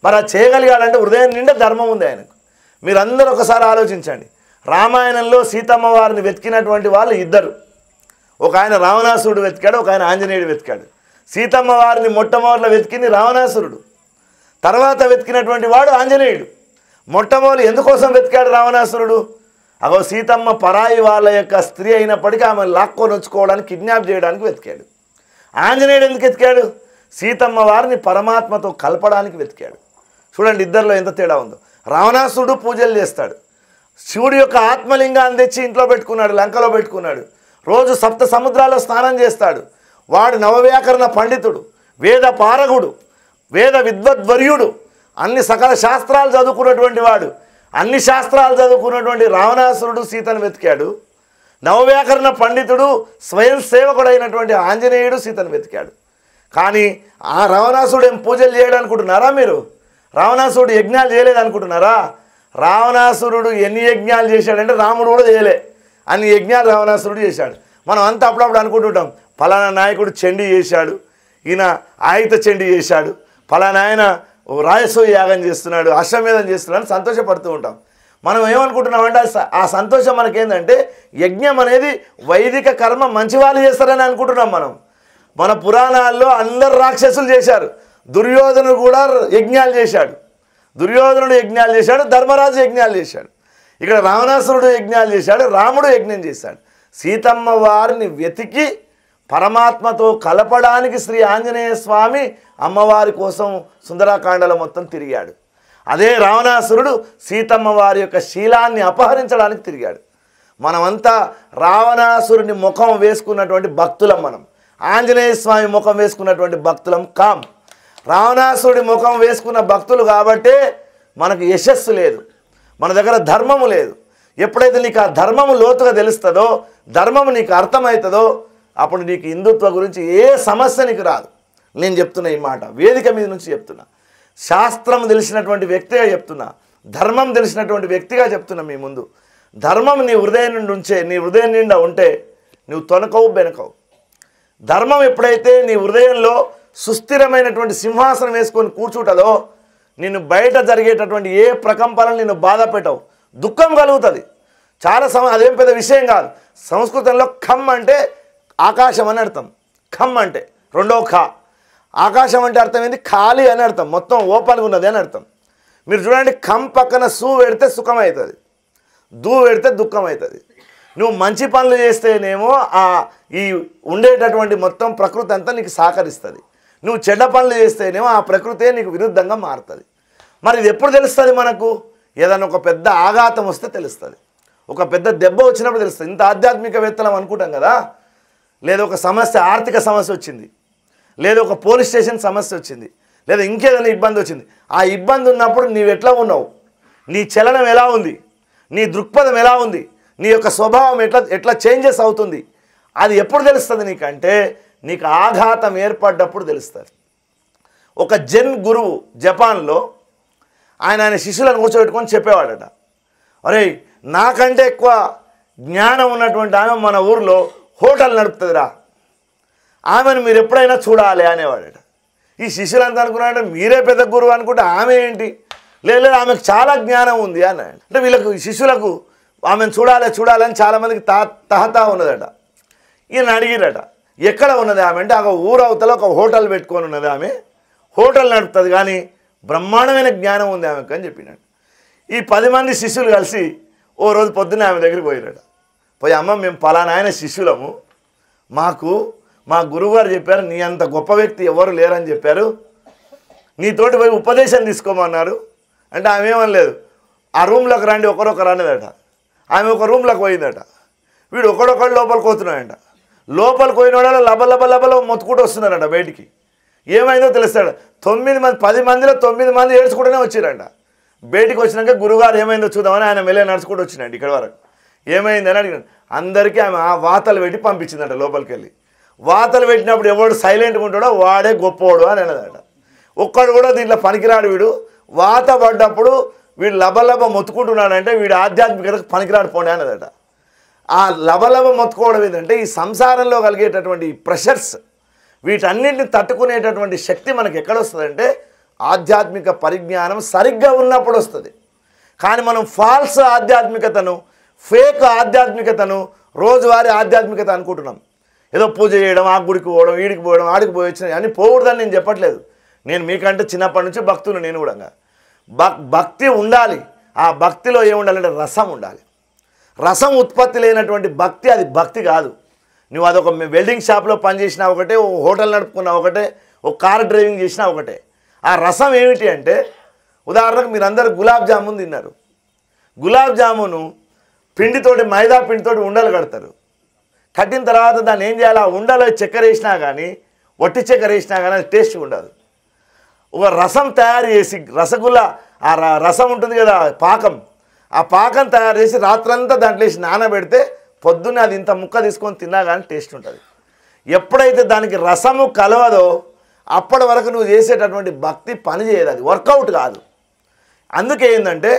మరి అది చేయగలిగాడంటే హృదయం నిండా ధర్మం ఉంది ఆయనకు. మీరందరూ ఒకసారి ఆలోచించండి. రామాయణంలో సీతమ్మ వారిని వెతికినటువంటి వాళ్ళు ఇద్దరు. ఒక ఆయన రావణాసురుడు వెతికాడు, ఒక ఆయన ఆంజనేయుడు వెతికాడు. సీతమ్మ వారిని మొట్టమొదటిలో వెతికింది రావణాసురుడు, తర్వాత వెతికినటువంటి వాడు ఆంజనేయుడు. మొట్టమొదటి ఎందుకోసం వెతికాడు రావణాసురుడు? అగో సీతమ్మ పరాయి వాళ్ళ యొక్క స్త్రీ అయినప్పటికీ ఆమె లాక్కొని వచ్చుకోవడానికి, కిడ్నాప్ చేయడానికి వెతికాడు. ఆంజనేయుడు ఎందుకు వెతికాడు? సీతమ్మ వారిని పరమాత్మతో కలపడానికి వెతికాడు. చూడండి ఇద్దరిలో ఎంత తేడా ఉందో. రావణాసురుడు పూజలు చేస్తాడు, శివుడి యొక్క ఆత్మలింగాన్ని తెచ్చి ఇంట్లో పెట్టుకున్నాడు, లంకలో పెట్టుకున్నాడు. రోజు సప్త సముద్రాల్లో స్నానం చేస్తాడు. వాడు నవవ్యాకరణ పండితుడు, వేద పారగుడు, వేద విద్వద్వర్యుడు, అన్ని సకల శాస్త్రాలు చదువుకున్నటువంటి వాడు. అన్ని శాస్త్రాలు చదువుకున్నటువంటి రావణాసురుడు సీతను వెతికాడు. నవవ్యాకరణ పండితుడు, స్వయం సేవకుడైనటువంటి ఆంజనేయుడు సీతను వెతికాడు. కానీ ఆ రావణాసురుడు ఏం పూజలు చేయడం అనుకుంటున్నారా మీరు? రావణాసురుడు యజ్ఞాలు చేయలేదు అనుకుంటున్నారా? రావణాసురుడు ఎన్ని యజ్ఞాలు చేశాడంటే రాముడు కూడా చేయలే, అన్ని యజ్ఞాలు రావణాసురుడు చేశాడు. మనం అంతా అప్పుడప్పుడు అనుకుంటుంటాం, ఫలానా నాయకుడు చండీ చేశాడు, ఈయన ఆయుధ చండీ చేశాడు, ఫలానా ఆయన రాయసూయ యాగం చేస్తున్నాడు, అశ్వమేధం చేస్తున్నాడు, సంతోషపడుతూ ఉంటాం. మనం ఏమనుకుంటున్నామంటే ఆ సంతోషం మనకేందంటే యజ్ఞం అనేది వైదిక కర్మ మంచి వాళ్ళు చేస్తారని అనుకుంటున్నాం మనం. మన పురాణాల్లో అందరు రాక్షసులు చేశారు. దుర్యోధనుడు కూడా యజ్ఞాలు చేశాడు, దుర్యోధనుడు యజ్ఞాలు చేశాడు, ధర్మరాజు యజ్ఞాలు చేశాడు. ఇక్కడ రావణాసురుడు యజ్ఞాలు చేశాడు, రాముడు యజ్ఞం చేశాడు. సీతమ్మ వారిని వెతికి పరమాత్మతో కలపడానికి శ్రీ ఆంజనేయ స్వామి అమ్మవారి కోసం సుందరాకాండలో మొత్తం తిరిగాడు. అదే రావణాసురుడు సీతమ్మ వారి యొక్క శీలాన్ని అపహరించడానికి తిరిగాడు. మనమంతా రావణాసురుని ముఖం వేసుకున్నటువంటి భక్తులం, మనం ఆంజనేయ స్వామి ముఖం వేసుకున్నటువంటి భక్తులం కాం. రావణాసురుడి ముఖం వేసుకున్న భక్తులు కాబట్టే మనకు యశస్సు లేదు, మన దగ్గర ధర్మము లేదు. ఎప్పుడైతే నీకు ఆ ధర్మము లోతుగా తెలుస్తుందో, ధర్మము నీకు అర్థమవుతుందో, అప్పుడు నీకు హిందుత్వ గురించి ఏ సమస్య నీకు రాదు. నేను చెప్తున్నా ఈ మాట వేదిక మీద నుంచి చెప్తున్నా, శాస్త్రం తెలిసినటువంటి వ్యక్తిగా చెప్తున్నా, ధర్మం తెలిసినటువంటి వ్యక్తిగా చెప్తున్నా మీ ముందు. ధర్మం నీ హృదయం నుండి ఉంచే, నీ హృదయం నిండా ఉంటే నువ్వు తొనకవు బెనకవు. ధర్మం ఎప్పుడైతే నీ హృదయంలో సుస్థిరమైనటువంటి సింహాసనం వేసుకొని కూర్చుంటుందో, నిన్ను బయట జరిగేటటువంటి ఏ ప్రకంపనలు నిన్ను బాధ పెట్టవు, దుఃఖం కలుగుతుంది. చాలా అదేం పెద్ద విషయం కాదు. సంస్కృతంలో ఖమ్ అంటే ఆకాశం అని అర్థం, ఖమ్ అంటే రెండో ఖా. ఆకాశం అంటే అర్థం ఏంది? ఖాళీ అని అర్థం, మొత్తం ఓపెన్గా ఉన్నది అని అర్థం. మీరు చూడండి, ఖమ్ పక్కన సు పెడితే సుఖం అవుతుంది, దూ పెడితే దుఃఖం అవుతుంది. నువ్వు మంచి పనులు చేస్తేనేమో ఈ ఉండేటటువంటి మొత్తం ప్రకృతి అంతా నీకు సహకరిస్తుంది. నువ్వు చెడ్డ పనులు చేస్తేనేమో ఆ ప్రకృతే నీకు విరుద్ధంగా మారుతుంది. మరి ఇది ఎప్పుడు తెలుస్తుంది మనకు? ఏదైనా ఒక పెద్ద ఆఘాతం వస్తే తెలుస్తుంది, ఒక పెద్ద దెబ్బ వచ్చినప్పుడు తెలుస్తుంది. ఇంత ఆధ్యాత్మికవేత్తలం అనుకుంటాం కదా. లేదా ఒక సమస్య, ఆర్థిక సమస్య వచ్చింది, లేదా ఒక పోలీస్ స్టేషన్ సమస్య వచ్చింది, లేదా ఇంకేదైనా ఇబ్బంది వచ్చింది. ఆ ఇబ్బంది ఉన్నప్పుడు నీవు ఎట్లా ఉన్నావు, నీ చలనం ఎలా ఉంది, నీ దృక్పథం ఎలా ఉంది, నీ యొక్క స్వభావం ఎట్లా చేంజెస్ అవుతుంది, అది ఎప్పుడు తెలుస్తుంది నీకంటే నీకు ఆఘాతం ఏర్పడ్డప్పుడు తెలుస్తుంది. ఒక జెన్ గురువు జపాన్లో ఆయన శిష్యులను కూర్చోబెట్టుకొని చెప్పేవాడట, అరే నాకంటే ఎక్కువ జ్ఞానం ఉన్నటువంటి ఆమె మన ఊరిలో హోటల్ నడుపుతుందిరా, ఆమెను మీరు ఎప్పుడైనా చూడాలి అనేవాడట. ఈ శిష్యులంతా అనుకున్నాడంటే మీరే పెద్ద గురువు అనుకుంటే ఆమె ఏంటి, లేదు ఆమెకు చాలా జ్ఞానం ఉంది అని. అంటే వీళ్ళకు శిష్యులకు ఆమెను చూడాలని చాలామందికి తహతా ఉన్నదట. ఈయన అడిగిరట, ఎక్కడ ఉన్నది ఆమె అంటే, ఒక ఊరవతల ఒక హోటల్ పెట్టుకొని ఉన్నది ఆమె, హోటల్ నడుపుతుంది కానీ బ్రహ్మాండమైన జ్ఞానం ఉంది ఆమెకు అని చెప్పినాడు. ఈ 10 మంది శిష్యులు కలిసి ఓ రోజు పొద్దున్న ఆమె దగ్గరికి పోయినాడు. పోయి, అమ్మ మేము పలానా ఆయన శిష్యులము, మాకు మా గురువుగారు చెప్పారు నీ అంత గొప్ప వ్యక్తి ఎవరు లేరని చెప్పారు, నీతోటి పోయి ఉపదేశం తీసుకోమన్నారు. అంటే ఆమె ఏమనలేదు, ఆ రూమ్లోకి రండి ఒకరొకరు అనేదట. ఆమె ఒక రూమ్లోకి పోయిందట. వీడు ఒకడొకడు లోపలికి పోతున్నాడంట. లోపలికి పోయినోడలో లబలబలబల మొత్తుకుంటూ వస్తున్నారంట బయటికి. ఏమైందో తెలుస్తాడు. 9 మంది 10 మందిలో 9 మంది ఏడ్చుకుంటూనే వచ్చిరంట. బయటికి వచ్చినాక గురుగారు ఏమైందో చూద్దామని ఆయన మెల్లె నడుచుకుంటూ వచ్చినండి ఇక్కడ వరకు. ఏమైందని అడిగినాడు. అందరికీ ఆమె ఆ వాతలు పెట్టి పంపించిందంట లోపలికి వెళ్ళి. వాతలు పెట్టినప్పుడు ఎవడు సైలెంట్గా ఉంటాడో వాడే గొప్పోడు అని అన్నదట. ఒక్కడు కూడా దీంట్లో పనికిరాడు, వీడు వాత పడ్డప్పుడు వీడు లబలబ మొత్తుకుంటున్నాడంటే వీడు ఆధ్యాత్మికతకు పనికిరాడు పోండి అన్నదట. ఆ లబలబ మొత్తుకోవడం ఏంటంటే ఈ సంసారంలో కలిగేటటువంటి ప్రెషర్స్, వీటన్నింటిని తట్టుకునేటటువంటి శక్తి మనకు ఎక్కడొస్తుందంటే ఆధ్యాత్మిక పరిజ్ఞానం సరిగ్గా ఉన్నప్పుడు వస్తుంది. కానీ మనం ఫాల్స్ ఆధ్యాత్మికతను, ఫేక్ ఆధ్యాత్మికతను, రోజువారీ ఆధ్యాత్మికత అనుకుంటున్నాం. ఏదో పూజ చేయడం, ఆ గుడికి పోవడం, వీడికి పోవడం, ఆడికి పోయి వచ్చిన అని పోకూడదని నేను చెప్పట్లేదు. నేను మీకంటే చిన్నప్పటి నుంచి భక్తులు, నేను కూడా భక్తి ఉండాలి. ఆ భక్తిలో ఏముండాలంటే రసం ఉండాలి. రసం ఉత్పత్తి లేనటువంటి భక్తి అది భక్తి కాదు. నువ్వు అదొక వెల్డింగ్ షాప్లో పనిచేసినా ఒకటే, ఓ హోటల్ నడుపుకున్నా ఒకటే, ఒక కార్ డ్రైవింగ్ చేసినా ఒకటే. ఆ రసం ఏమిటి అంటే, ఉదాహరణకు మీరందరూ గులాబ్ జామున్ తిన్నారు. గులాబ్ జామును పిండితోటి, మైదా పిండితోటి ఉండలు కడతారు. కట్టిన తర్వాత దాన్ని ఏం చేయాలి, ఆ ఉండలో చక్కెర వేసినా కానీ, వట్టి చక్కెర వేసినా కానీ అది టేస్ట్ ఉండదు. ఒక రసం తయారు చేసి, రసగుల్లా ఆ రసం ఉంటుంది కదా పాకం, ఆ పాకం తయారు చేసి రాత్రంతా దాంట్లో వేసి నానబెడితే పొద్దున్నే అది ఇంత ముక్క తీసుకొని తిన్నా కానీ టేస్ట్ ఉంటుంది. ఎప్పుడైతే దానికి రసము కలవదో అప్పటి వరకు నువ్వు చేసేటటువంటి భక్తి పని చేయదు, అది వర్కౌట్ కాదు. అందుకే ఏంటంటే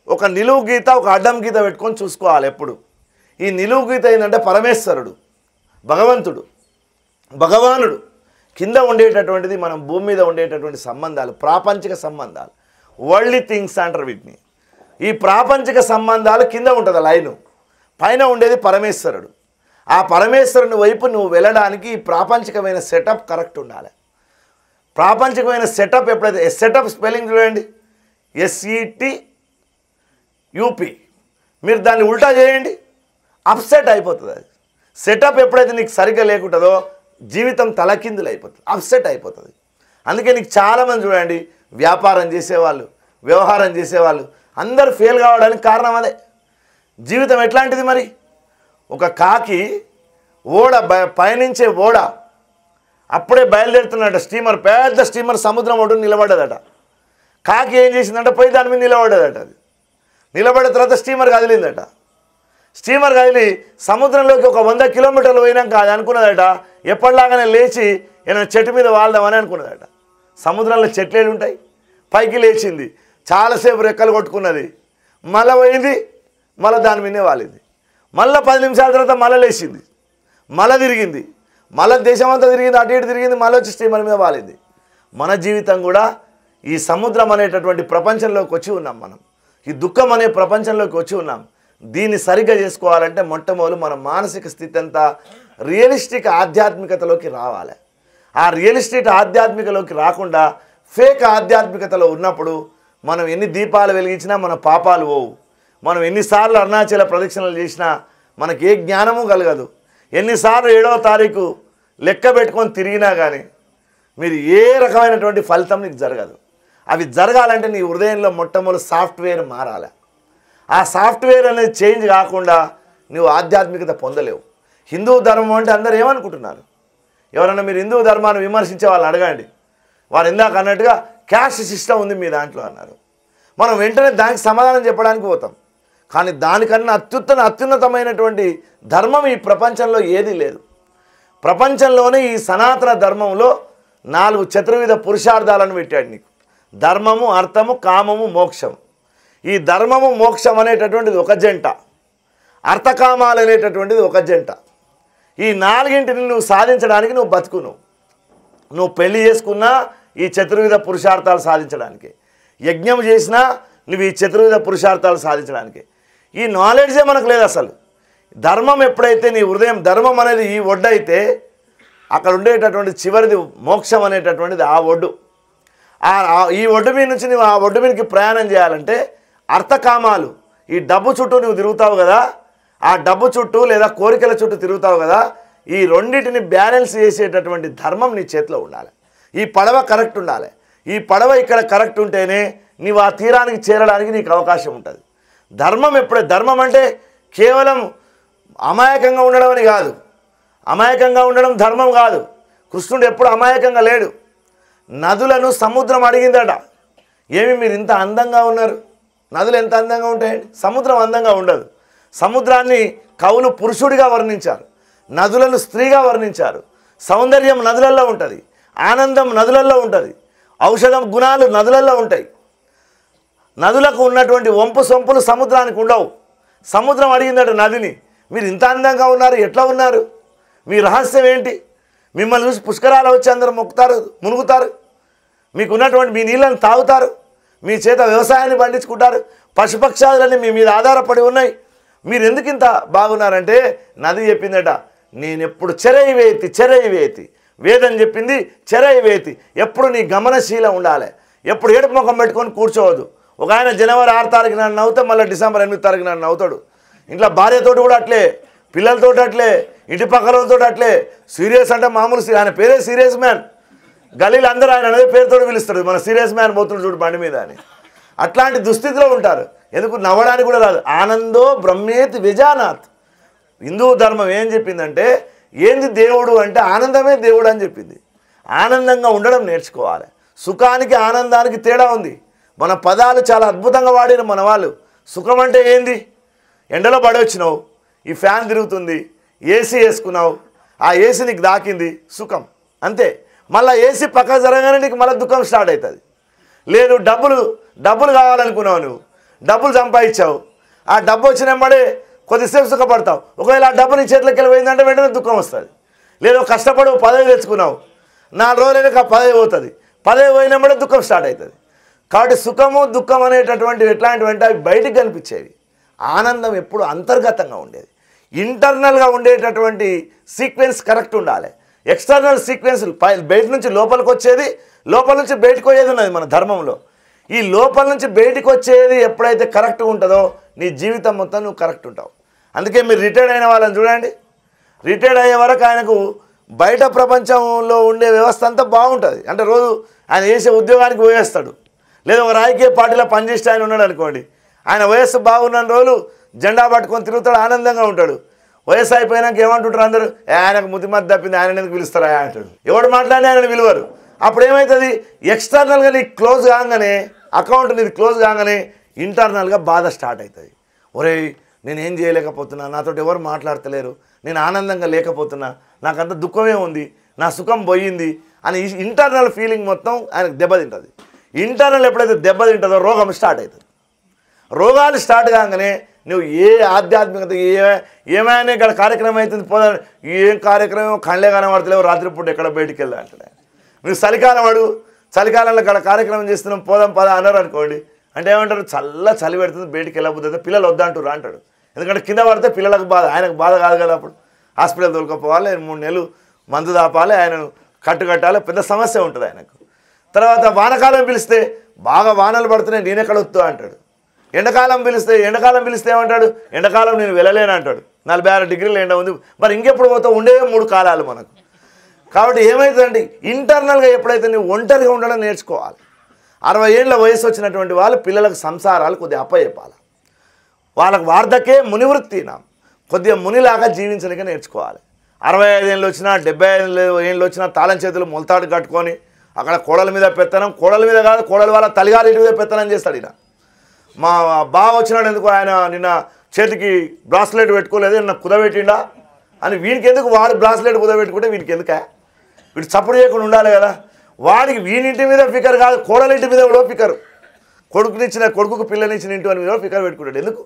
ఒక నిలువు గీత, ఒక అడ్డం గీత పెట్టుకొని చూసుకోవాలి ఎప్పుడు. ఈ నిలువు గీత ఏంటంటే పరమేశ్వరుడు, భగవంతుడు, భగవానుడు. కింద ఉండేటటువంటిది మనం భూమి మీద ఉండేటటువంటి సంబంధాలు, ప్రాపంచిక సంబంధాలు, వరల్డ్లీ థింగ్స్ అంటారు వీటిని. ఈ ప్రాపంచిక సంబంధాలు కింద ఉంటుంది లైను, పైన ఉండేది పరమేశ్వరుడు. ఆ పరమేశ్వరుని వైపు నువ్వు వెళ్ళడానికి ఈ ప్రాపంచికమైన సెటప్ కరెక్ట్ ఉండాలి. ప్రాపంచికమైన సెటప్ ఎప్పుడైతే, సెటప్ స్పెల్లింగ్ చూడండి, SETUP, మీరు దాన్ని ఉల్టా చేయండి, అప్సెట్ అయిపోతుంది. అది సెటప్ ఎప్పుడైతే నీకు సరిగ్గా లేకుంటుందో జీవితం తలకిందులు అయిపోతుంది, అప్సెట్ అయిపోతుంది. అందుకే నీకు చాలామంది చూడండి, వ్యాపారం చేసేవాళ్ళు, వ్యవహారం చేసేవాళ్ళు అందరూ ఫెయిల్ కావడానికి కారణం అదే. జీవితం ఎట్లాంటిది మరి, ఒక కాకి ఓడ పయనించే ఓడ అప్పుడే బయలుదేరుతున్నట, స్టీమర్, పెద్ద స్టీమర్ సముద్రం ఒడ్డున నిలబడ్డదట. కాకి ఏం చేసిందంటే పోయి దాని మీద నిలబడ్డదట. అది నిలబడిన తర్వాత స్టీమర్ కదిలిందట. స్టీమర్ కదిలి సముద్రంలోకి ఒక 100 కిలోమీటర్లు పోయినాక అది అనుకున్నదట ఎప్పటిలాగానే లేచి ఏమైనా చెట్టు మీద వాళ్దామని అనుకున్నదట. సముద్రంలో చెట్లు ఉంటాయి, పైకి లేచింది, చాలాసేపు రెక్కలు కొట్టుకున్నది, మళ్ళీ పోయింది, మళ్ళీ దాని మీదే వాలింది. మళ్ళీ 10 నిమిషాల తర్వాత మళ్ళీ లేచింది, మళ్ళీ తిరిగింది, మళ్ళీ దేశం అంతా తిరిగింది, అటు ఇటు తిరిగింది, మళ్ళీ వచ్చి స్టీమర్ మీద వాలింది. మన జీవితం కూడా ఈ సముద్రం అనేటటువంటి ప్రపంచంలోకి వచ్చి ఉన్నాం. మనం ఈ దుఃఖం అనే ప్రపంచంలోకి వచ్చి ఉన్నాం. దీన్ని సరిగ్గా చేసుకోవాలంటే మొట్టమొదలు మన మానసిక స్థితి అంతా రియలిస్టిక్ ఆధ్యాత్మికతలోకి రావాలి. ఆ రియలిస్టిక్ ఆధ్యాత్మికలోకి రాకుండా ఫేక్ ఆధ్యాత్మికతలో ఉన్నప్పుడు మనం ఎన్ని దీపాలు వెలిగించినా మన పాపాలు పోవు. మనం ఎన్నిసార్లు అరుణాచల ప్రదక్షిణలు చేసినా మనకి ఏ జ్ఞానము కలగదు. ఎన్నిసార్లు 7వ తారీఖు లెక్క పెట్టుకొని తిరిగినా కానీ మీరు ఏ రకమైనటువంటి ఫలితం నీకు జరగదు. అవి జరగాలంటే నీ హృదయంలో మొట్టమొదటి సాఫ్ట్వేర్ మారాలి. ఆ సాఫ్ట్వేర్ అనేది చేంజ్ కాకుండా నువ్వు ఆధ్యాత్మికత పొందలేవు. హిందూ ధర్మం అంటే అందరూ ఏమనుకుంటున్నారు? ఎవరైనా మీరు హిందూ ధర్మాన్ని విమర్శించే వాళ్ళని అడగండి, వారు ఇందాక అన్నట్టుగా క్యాస్ట్ సిస్టమ్ ఉంది మీ దాంట్లో అన్నారు. మనం వెంటనే దానికి సమాధానం చెప్పడానికి పోతాం. కానీ దానికన్నా అత్యున్నతమైనటువంటి ధర్మం ఈ ప్రపంచంలో ఏదీ లేదు. ప్రపంచంలోనే ఈ సనాతన ధర్మంలో 4 చతుర్విధ పురుషార్థాలను పెట్టాడు నీకు: ధర్మము, అర్థము, కామము, మోక్షం. ఈ ధర్మము మోక్షం అనేటటువంటిది ఒక జంట, అర్థకామాలు అనేటటువంటిది ఒక జంట. ఈ 4ంటిని నువ్వు సాధించడానికి నువ్వు బతుకును. నువ్వు పెళ్లి చేసుకున్నా ఈ చతుర్విధ పురుషార్థాలు సాధించడానికి, యజ్ఞం చేసినా నువ్వు ఈ చతుర్విధ పురుషార్థాలు సాధించడానికి. ఈ నాలెడ్జే మనకు లేదు అసలు. ధర్మం ఎప్పుడైతే నీ హృదయం, ధర్మం అనేది ఈ ఒడ్డు అయితే అక్కడ ఉండేటటువంటి చివరిది మోక్షం అనేటటువంటిది ఆ ఒడ్డు. ఈ ఒడ్డు మీద నుంచి నువ్వు ఆ ఒడ్డు మీదకి ప్రయాణం చేయాలంటే అర్థకామాలు, ఈ డబ్బు చుట్టూ నువ్వు తిరుగుతావు కదా, ఆ డబ్బు చుట్టూ లేదా కోరికల చుట్టూ తిరుగుతావు కదా, ఈ రెండింటిని బ్యాలెన్స్ చేసేటటువంటి ధర్మం నీ చేతిలో ఉండాలి. ఈ పడవ కరెక్ట్ ఉండాలి. ఈ పడవ ఇక్కడ కరెక్ట్ ఉంటేనే నీవు ఆ తీరానికి చేరడానికి నీకు అవకాశం ఉంటుంది. ధర్మం అంటే కేవలం అమాయకంగా ఉండడం అని కాదు. అమాయకంగా ఉండడం ధర్మం కాదు. కృష్ణుడు ఎప్పుడు అమాయకంగా లేడు. నదులను సముద్రం అడిగిందట, ఏమి మీరు ఇంత అందంగా ఉన్నారు, నదులు ఎంత అందంగా ఉంటాయండి? సముద్రం అందంగా ఉండదు. సముద్రాన్ని కవులు పురుషుడిగా వర్ణించారు, నదులను స్త్రీగా వర్ణించారు. సౌందర్యం నదులలో ఉంటుంది, ఆనందం నదులలో ఉంటుంది, ఔషధం గుణాలు నదులలో ఉంటాయి. నదులకు ఉన్నటువంటి వంపు సొంపులు సముద్రానికి ఉండవు. సముద్రం అడిగిందట నదిని, మీరు ఇంత అందంగా ఉన్నారు, ఎట్లా ఉన్నారు, మీ రహస్యం ఏంటి? మిమ్మల్ని చూసి పుష్కరాలు వచ్చి అందరూ మొక్కుతారు, మునుగుతారు, మీకు ఉన్నటువంటి మీ నీళ్ళని తాగుతారు, మీ చేత వ్యవసాయాన్ని పండించుకుంటారు, పశుపక్షాదులన్నీ మీ మీద ఆధారపడి ఉన్నాయి, మీరు ఎందుకు ఇంత బాగున్నారంటే నది చెప్పిందట, నేనెప్పుడు చెరైవేతి వేదం చెప్పింది చెరైవేతి. ఎప్పుడు నీ గమనశీల ఉండాలి, ఎప్పుడు ఏడుపు ముఖం పెట్టుకొని కూర్చోవద్దు. ఒక ఆయన జనవరి 6 తారీఖు నాడు నవ్వుతే మళ్ళీ డిసెంబర్ 8 తారీఖు నాడు నవ్వుతాడు. ఇంట్లో భార్యతోటి కూడా అట్లే, పిల్లలతో అట్లే, ఇంటి పక్కలతో అట్లే. సీరియస్ అంటే మామూలు, ఆయన పేరే సీరియస్ మ్యాన్. గలీలు అందరూ ఆయన అదే పేరుతో పిలుస్తాడు, మన సీరియస్ మ్యాన్ పోతున్నాడు చూడు బండి మీద అని. అట్లాంటి దుస్థితిలో ఉంటారు. ఎందుకు నవ్వడానికి కూడా రాదు. ఆనందో బ్రహ్మేతి విజానాత్. హిందూ ధర్మం ఏం చెప్పిందంటే, ఏంది దేవుడు అంటే ఆనందమే దేవుడు అని చెప్పింది. ఆనందంగా ఉండడం నేర్చుకోవాలి. సుఖానికి ఆనందానికి తేడా ఉంది. మన పదాలు చాలా అద్భుతంగా వాడిన మన వాళ్ళు. సుఖం అంటే ఏంది? ఎండలో పడవచ్చినావు, ఈ ఫ్యాన్ తిరుగుతుంది, ఏసీ వేసుకున్నావు, ఆ ఏసీ నీకు దాకింది, సుఖం అంతే. మళ్ళీ ఏసీ పక్క జరగానే నీకు మళ్ళీ దుఃఖం స్టార్ట్ అవుతుంది. లేదు డబ్బులు కావాలనుకున్నావు, నువ్వు డబ్బులు సంపాదించావు, ఆ డబ్బు వచ్చినప్పుడే కొద్దిసేపు సుఖపడతావు. ఒకవేళ ఆ డబ్బు నీ చేతిలోకి వెళ్ళిపోయిందంటే వెంటనే దుఃఖం వస్తుంది. లేదు కష్టపడి పదవి తెచ్చుకున్నావు, 4 రోజులైనా ఆ పదవి పోతుంది, పదవి పోయినప్పుడే దుఃఖం స్టార్ట్ అవుతుంది. కాబట్టి సుఖము దుఃఖం అనేటటువంటివి ఎట్లాంటివంటే అవి బయటికి కనిపించేవి. ఆనందం ఎప్పుడు అంతర్గతంగా ఉండేది. ఇంటర్నల్గా ఉండేటటువంటి సీక్వెన్స్ కరెక్ట్ ఉండాలి. ఎక్స్టర్నల్ సీక్వెన్స్ బయట నుంచి లోపలికి వచ్చేది, లోపల నుంచి బయటకు పోయేది ఉన్నది మన ధర్మంలో. ఈ లోపల నుంచి బయటకు వచ్చేది ఎప్పుడైతే కరెక్ట్గా ఉంటుందో నీ జీవితం మొత్తం నువ్వు కరెక్ట్ ఉంటావు. అందుకే మీరు రిటైర్డ్ అయిన వాళ్ళని చూడండి, రిటైర్డ్ అయ్యే వరకు ఆయనకు బయట ప్రపంచంలో ఉండే వ్యవస్థ అంతా బాగుంటుంది. అంటే రోజు ఆయన చేసే ఉద్యోగానికి పోయేస్తాడు. లేదా ఒక రాజకీయ పార్టీలో పనిచేస్తే ఆయన ఉన్నాడు అనుకోండి, ఆయన వయస్సు బాగున్న రోజులు జెండా పట్టుకొని తిరుగుతాడు, ఆనందంగా ఉంటాడు. వయస్సు అయిపోయినాక ఏమంటుంటారు అందరూ, ఆయనకు ముద్దు తప్పింది, ఆయన ఎందుకు పిలుస్తారా అంటాడు. ఎవడు మాట్లాడినా ఆయన విలువరు. అప్పుడు ఏమవుతుంది, ఎక్స్టర్నల్గా నీకు క్లోజ్ కాగానే, అకౌంట్ నీది క్లోజ్ కాగానే ఇంటర్నల్గా బాధ స్టార్ట్ అవుతుంది. ఒరే నేనేం చేయలేకపోతున్నా, నాతో ఎవరు మాట్లాడతలేరు, నేను ఆనందంగా లేకపోతున్నా, నాకంత దుఃఖమే ఉంది, నా సుఖం పోయింది అని ఇంటర్నల్ ఫీలింగ్ మొత్తం ఆయనకు దెబ్బతింటుంది. ఇంటర్నల్ ఎప్పుడైతే దెబ్బతింటుందో రోగం స్టార్ట్ అవుతుంది. రోగాలు స్టార్ట్ కాగానే నువ్వు ఏ ఆధ్యాత్మికత ఏమైనా ఇక్కడ కార్యక్రమం అవుతుంది పోదా, ఏం కార్యక్రమం కళ్ళే కనబడతలేవు, రాత్రిపూట ఎక్కడ బయటికి వెళ్ళా అంటాడు. నువ్వు చలికాలం అడుగు, చలికాలంలో ఇక్కడ కార్యక్రమం చేస్తున్నాం పోదాం పదా అన్నారు అనుకోండి, అంటే ఏమంటారు, చలి పెడుతుంది బయటికి వెళ్ళకపోతే పిల్లలు వద్దంటారు అంటాడు. ఎందుకంటే కింద పడితే పిల్లలకు బాధ, ఆయనకు బాధ కాదు కదా. అప్పుడు హాస్పిటల్ తోలుకపోవాలి, 3 నెలలు మందు దాపాలి, ఆయనను కట్టాలి, పెద్ద సమస్య ఉంటుంది ఆయనకు. తర్వాత వానకాలం పిలిస్తే బాగా వానలు పడుతున్నాయి, నేనెక్కడ వద్దు అంటాడు. ఎండాకాలం పిలిస్తే ఏమంటాడు, ఎండాకాలం నేను వెళ్ళలేను అంటాడు. 46 డిగ్రీలు ఎండ ఉంది, మరి ఇంకెప్పుడు పోతావు, ఉండే 3 కాలాలు మనకు. కాబట్టి ఏమవుతుందండి, ఇంటర్నల్గా ఎప్పుడైతే నువ్వు ఒంటరిగా ఉండడం నేర్చుకోవాలి. 60 ఏళ్ళ వయసు వచ్చినటువంటి వాళ్ళు పిల్లలకు సంసారాలు కొద్దిగా అప్పచెప్పాలి. వాళ్ళకు వార్ధకే మునివృత్తినా, కొద్దిగా మునిలాగా జీవించడానికి నేర్చుకోవాలి. 65 ఏళ్ళు వచ్చినా 75 ఏళ్ళు వచ్చినా తాళం చేతులు మొలతాడు కట్టుకొని అక్కడ కోడల మీద పెత్తనం, కోడల మీద కాదు కోడల వాళ్ళ తల్లిగారి మీద పెత్తనం చేస్తాడు. ఈయన మా బావ వచ్చినాడు ఎందుకు, ఆయన నిన్న చేతికి బ్రాస్లెట్ పెట్టుకోలేదు, నిన్న కుదబెట్టిండా అని వీనికి ఎందుకు, వాడు బ్రాస్లెట్ కుదబెట్టుకుంటే వీనికి ఎందుక, వీడు సపోర్ట్ చేయకుండా ఉండాలి కదా. వాడికి వీనింటి మీద ఫికర్ కాదు, కోడలింటి మీద కూడా ఫికరు, కొడుకుకు పిల్లనిచ్చిన ఇంటి వాని మీద ఫికర్ పెట్టుకుంటాడు. ఎందుకు?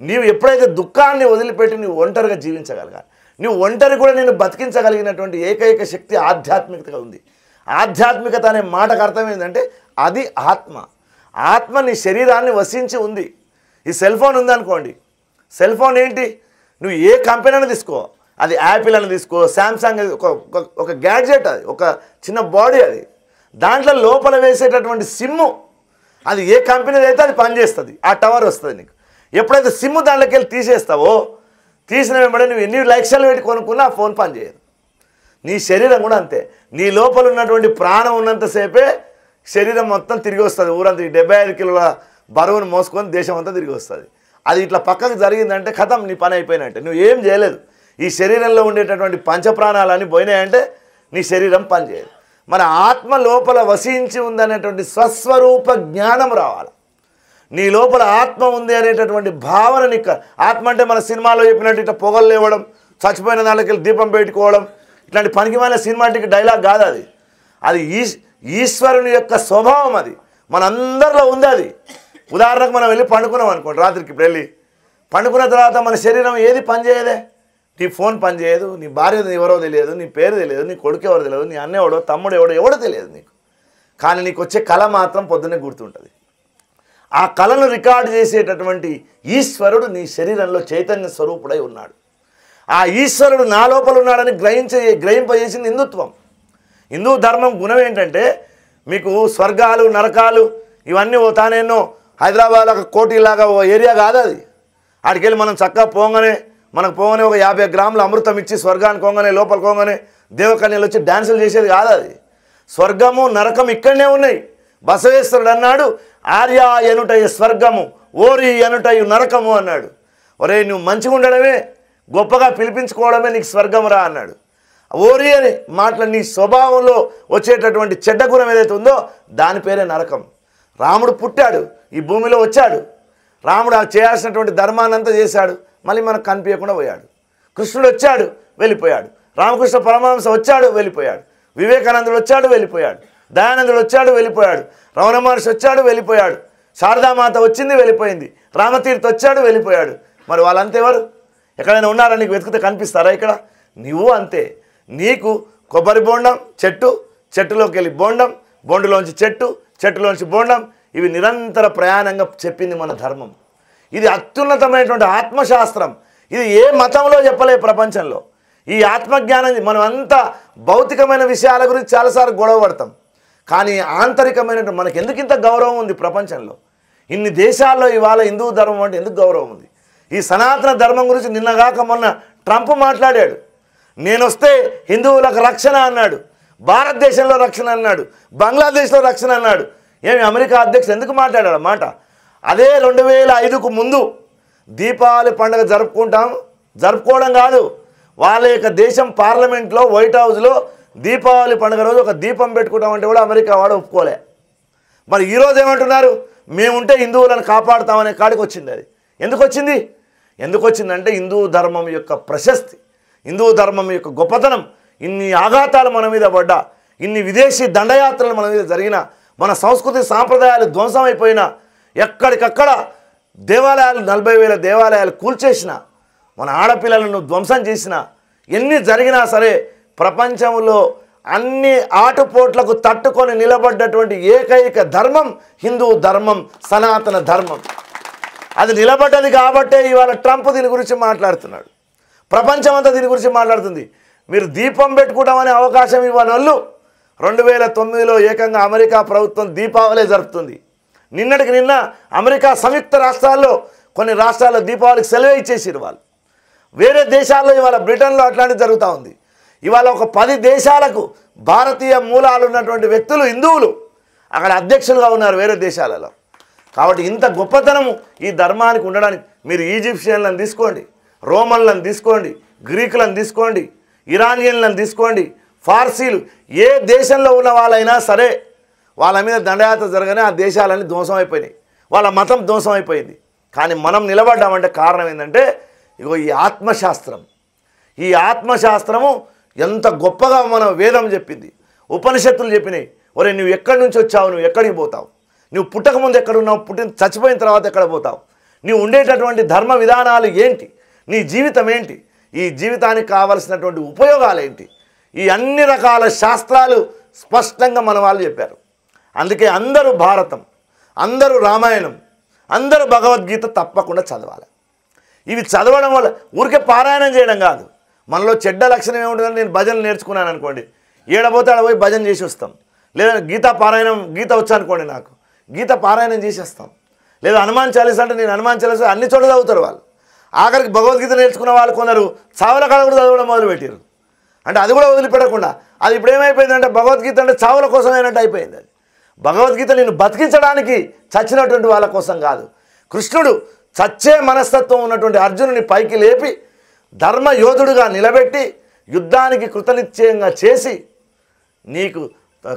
నీవు ఎప్పుడైతే దుఃఖాన్ని వదిలిపెట్టి నువ్వు ఒంటరిగా జీవించగలగాలి, నువ్వు ఒంటరి కూడా నేను బతికించగలిగినటువంటి ఏకైక శక్తి ఆధ్యాత్మికతగా ఉంది. ఆధ్యాత్మికత అనే మాటకు అర్థం ఏంటంటే అది ఆత్మ. ఆత్మ నీ శరీరాన్ని వసించి ఉంది. ఈ సెల్ ఫోన్ ఉందనుకోండి, సెల్ ఫోన్ ఏంటి, నువ్వు ఏ కంపెనీ అని తీసుకో, అది యాపిల్ అని తీసుకో, శాంసంగ్, ఒక గ్యాడ్జెట్, అది ఒక చిన్న బాడీ, అది దాంట్లో లోపల వేసేటటువంటి సిమ్ము, అది ఏ కంపెనీ అయితే అది పనిచేస్తుంది, ఆ టవర్ వస్తుంది నీకు. ఎప్పుడైతే సిమ్ము దాంట్లోకి వెళ్ళి తీసేస్తావో, తీసిన వెంబడే నువ్వు ఎన్ని లక్షలు పెట్టి కొనుక్కున్నా ఆ ఫోన్ పనిచేయదు. నీ శరీరం కూడా అంతే, నీ లోపల ఉన్నటువంటి ప్రాణం ఉన్నంతసేపే శరీరం మొత్తం తిరిగి వస్తుంది. ఊరంతా 75 కిలోల బరువును మోసుకొని దేశం అంతా తిరిగి వస్తుంది. అది ఇట్లా పక్కకు జరిగిందంటే కథం, నీ పని అయిపోయినట్టే, నువ్వు ఏం చేయలేదు. ఈ శరీరంలో ఉండేటటువంటి పంచప్రాణాలన్నీ పోయినాయంటే నీ శరీరం పనిచేయదు. మన ఆత్మ లోపల వసించి ఉందనేటువంటి స్వస్వరూప జ్ఞానం రావాలి. నీ లోపల ఆత్మ ఉంది అనేటటువంటి భావన నీకు. ఆత్మ అంటే మన సినిమాలో చెప్పినట్టు ఇట్లా పొగలు లేవడం, చచ్చిపోయిన దానికి దీపం పెట్టుకోవడం, ఇట్లాంటి పనికిమాలిన సినిమాటిక్ డైలాగ్ కాదు అది. అది ఈశ్వరుని యొక్క స్వభావం, అది మనందరిలో ఉంది. అది ఉదాహరణకు మనం వెళ్ళి పండుకున్నాం అనుకోండి, రాత్రికి ఇప్పుడు వెళ్ళి పండుకున్న తర్వాత మన శరీరం ఏది పనిచేయదే. నీ ఫోన్ పనిచేయదు, నీ భార్య ఎవరో తెలియదు, నీ పేరు తెలియదు, నీ కొడుకు ఎవరో తెలియదు, నీ అన్న ఎవడో తమ్ముడు ఎవడో తెలియదు నీకు. కానీ నీకు వచ్చే కళ మాత్రం పొద్దున్నే గుర్తుంటుంది. ఆ కళను రికార్డు చేసేటటువంటి ఈశ్వరుడు నీ శరీరంలో చైతన్య స్వరూపుడై ఉన్నాడు. ఆ ఈశ్వరుడు నా లోపల ఉన్నాడని గ్రహింపజేసింది హిందుత్వం. హిందూ ధర్మం గుణం ఏంటంటే మీకు స్వర్గాలు నరకాలు ఇవన్నీ తానేనో హైదరాబాద్ ఒక కోటిలాగా ఓ ఏరియా కాదు అది. ఆడికి వెళ్ళి మనం చక్కగా మనకు పోగానే ఒక 50 గ్రాముల అమృతం ఇచ్చి స్వర్గానికి పోగానే లోపల పోగానే దేవకన్యలు వచ్చి డ్యాన్సులు చేసేది కాదు అది. స్వర్గము నరకం ఇక్కడనే ఉన్నాయి. బసవేశ్వరుడు అన్నాడు, ఆర్య ఎనుటయు స్వర్గము, ఓరి ఎనుటయు నరకము అన్నాడు. ఒరే నువ్వు మంచిగా ఉండడమే, గొప్పగా పిలిపించుకోవడమే నీకు స్వర్గమురా అన్నాడు. ఓరి అని మాటలు నీ స్వభావంలో వచ్చేటటువంటి చెడ్డ గుణం ఏదైతే ఉందో దాని పేరే నరకం. రాముడు పుట్టాడు, ఈ భూమిలో వచ్చాడు. రాముడు చేయాల్సినటువంటి ధర్మాన్ని అంతా చేశాడు, మళ్ళీ మనకు కనిపించకుండా పోయాడు. కృష్ణుడు వచ్చాడు, వెళ్ళిపోయాడు. రామకృష్ణ పరమహంస వచ్చాడు, వెళ్ళిపోయాడు. వివేకానందుడు వచ్చాడు, వెళ్ళిపోయాడు. దయానందుడు వచ్చాడు, వెళ్ళిపోయాడు. రమణ మహర్షి వచ్చాడు, వెళ్ళిపోయాడు. శారదామాత వచ్చింది, వెళ్ళిపోయింది. రామతీర్థ వచ్చాడు, వెళ్ళిపోయాడు. మరి వాళ్ళంతా ఎవరు? ఎక్కడైనా ఉన్నారా? నీకు వెతికితే కనిపిస్తారా? ఇక్కడ నువ్వు అంతే. నీకు కొబ్బరి బోండం చెట్టులోకి వెళ్ళి బోండం, బోండులోంచి చెట్టులోంచి బోండం, ఇవి నిరంతర ప్రయాణంగా చెప్పింది మన ధర్మం. ఇది అత్యున్నతమైనటువంటి ఆత్మశాస్త్రం. ఇది ఏ మతంలో చెప్పలే ప్రపంచంలో. ఈ ఆత్మజ్ఞానం మనం అంతా భౌతికమైన విషయాల గురించి చాలాసార్లు గొడవ పడతాం, కానీ ఆంతరికమైన మనకు ఎందుకు ఇంత గౌరవం ఉంది ప్రపంచంలో? ఇన్ని దేశాల్లో ఇవాళ హిందూ ధర్మం అంటే ఎందుకు గౌరవం ఉంది? ఈ సనాతన ధర్మం గురించి నిన్నగాక మొన్న ట్రంప్ మాట్లాడాడు. నేను వస్తే హిందువులకు రక్షణ అన్నాడు, భారతదేశంలో రక్షణ అన్నాడు, బంగ్లాదేశ్లో రక్షణ అన్నాడు. ఏమి అమెరికా అధ్యక్షుడు ఎందుకు మాట్లాడాడు మాట? అదే 2005కు ముందు దీపావళి పండుగ జరుపుకోవడం కాదు, వాళ్ళ యొక్క దేశం పార్లమెంట్లో వైట్ హౌస్లో దీపావళి పండుగ రోజు ఒక దీపం పెట్టుకుంటామంటే కూడా అమెరికా వాడు ఒప్పుకోలే. మరి ఈరోజు ఏమంటున్నారు? మేముంటే హిందువులను కాపాడుతామనే కాడికి వచ్చింది. అది ఎందుకు వచ్చిందంటే హిందూ ధర్మం యొక్క ప్రశస్తి, హిందూ ధర్మం యొక్క గొప్పతనం. ఇన్ని ఆఘాతాలు మన మీద పడ్డా, ఇన్ని విదేశీ దండయాత్రలు మన మీద జరిగినా, మన సంస్కృతి సాంప్రదాయాలు ధ్వంసం అయిపోయినా, ఎక్కడికక్కడ దేవాలయాలు 40,000 దేవాలయాలు కూల్చేసిన, మన ఆడపిల్లలను ధ్వంసం చేసిన, ఎన్ని జరిగినా సరే ప్రపంచంలో అన్ని ఆటుపోట్లకు తట్టుకొని నిలబడ్డటువంటి ఏకైక ధర్మం హిందూ ధర్మం, సనాతన ధర్మం. అది నిలబడ్డది కాబట్టే ఇవాళ ట్రంప్ దీని గురించి మాట్లాడుతున్నాడు. ప్రపంచం అంతా దీని గురించి మాట్లాడుతుంది. మీరు దీపం పెట్టుకోవడం అవకాశం ఇవ్వని వాళ్ళు 2009లో ఏకంగా అమెరికా ప్రభుత్వం దీపావళి జరుపుతుంది. నిన్నటికి నిన్న అమెరికా సంయుక్త రాష్ట్రాల్లో కొన్ని రాష్ట్రాల్లో దీపావళికి సెలవు ఇచ్చేసారు వాళ్ళు. వేరే దేశాల్లో ఇవాళ బ్రిటన్లో అట్లాంటిది జరుగుతూ ఉంది. ఇవాళ ఒక 10 దేశాలకు భారతీయ మూలాలు ఉన్నటువంటి వ్యక్తులు హిందువులు అక్కడ అధ్యక్షులుగా ఉన్నారు వేరే దేశాలలో. కాబట్టి ఇంత గొప్పతనము ఈ ధర్మానికి ఉండడానికి మీరు ఈజిప్షియన్లను తీసుకోండి, రోమన్లను తీసుకోండి, గ్రీకులను తీసుకోండి, ఇరానియన్లను తీసుకోండి, ఫార్సీలు, ఏ దేశంలో ఉన్న వాళ్ళైనా సరే వాళ్ళ మీద దండయాత్ర జరగనే ఆ దేశాలన్నీ ధ్వంసం అయిపోయినాయి, వాళ్ళ మతం ధ్వంసం అయిపోయింది. కానీ మనం నిలబడ్డామంటే కారణం ఏంటంటే ఇగో ఈ ఆత్మశాస్త్రం. ఈ ఆత్మశాస్త్రము ఎంత గొప్పగా మన వేదం చెప్పింది, ఉపనిషత్తులు చెప్పినాయి. ఒరే నువ్వు ఎక్కడి నుంచి వచ్చావు, నువ్వు ఎక్కడికి పోతావు, నువ్వు పుట్టకముందు ఎక్కడున్నావు, చచ్చిపోయిన తర్వాత ఎక్కడ పోతావు, నువ్వు ఉండేటటువంటి ధర్మ విధానాలు ఏంటి, నీ జీవితం ఏంటి, ఈ జీవితానికి కావలసినటువంటి ఉపయోగాలు ఏంటి, ఈ అన్ని రకాల శాస్త్రాలు స్పష్టంగా మన వాళ్ళు చెప్పారు. అందుకే అందరూ భారతం, అందరూ రామాయణం, అందరూ భగవద్గీత తప్పకుండా చదవాలి. ఇవి చదవడం వల్ల ఊరికే పారాయణం చేయడం కాదు. మనలో చెడ్డ లక్షణం ఏముంటుందని నేను భజనలు నేర్చుకున్నాను అనుకోండి, ఏడపోతే ఆడ పోయి భజన చేసి వస్తాం. లేదా గీతా పారాయణం, గీత వచ్చా అనుకోండి నాకు, గీత పారాయణం చేసేస్తాం. లేదా హనుమాన్ చాలీసా అంటే నేను హనుమాన్ చాలీసా అన్ని చోట్ల చదువుతారు వాళ్ళు. ఆఖరికి భగవద్గీత నేర్చుకున్న వాళ్ళు కొందరు చావుల కాడ కూడా చదవడం మొదలుపెట్టారు. అంటే అది కూడా వదిలిపెట్టకుండా, అది ఇప్పుడు ఏమైపోయిందంటే భగవద్గీత అంటే చావుల కోసం అయినట్టు అయిపోయింది. అది భగవద్గీత నిన్ను బతికించడానికి చచ్చినటువంటి వాళ్ళ కోసం కాదు. కృష్ణుడు చచ్చే మనస్తత్వం ఉన్నటువంటి అర్జునుని పైకి లేపి ధర్మయోధుడుగా నిలబెట్టి యుద్ధానికి కృతనిశ్చయంగా చేసి నీకు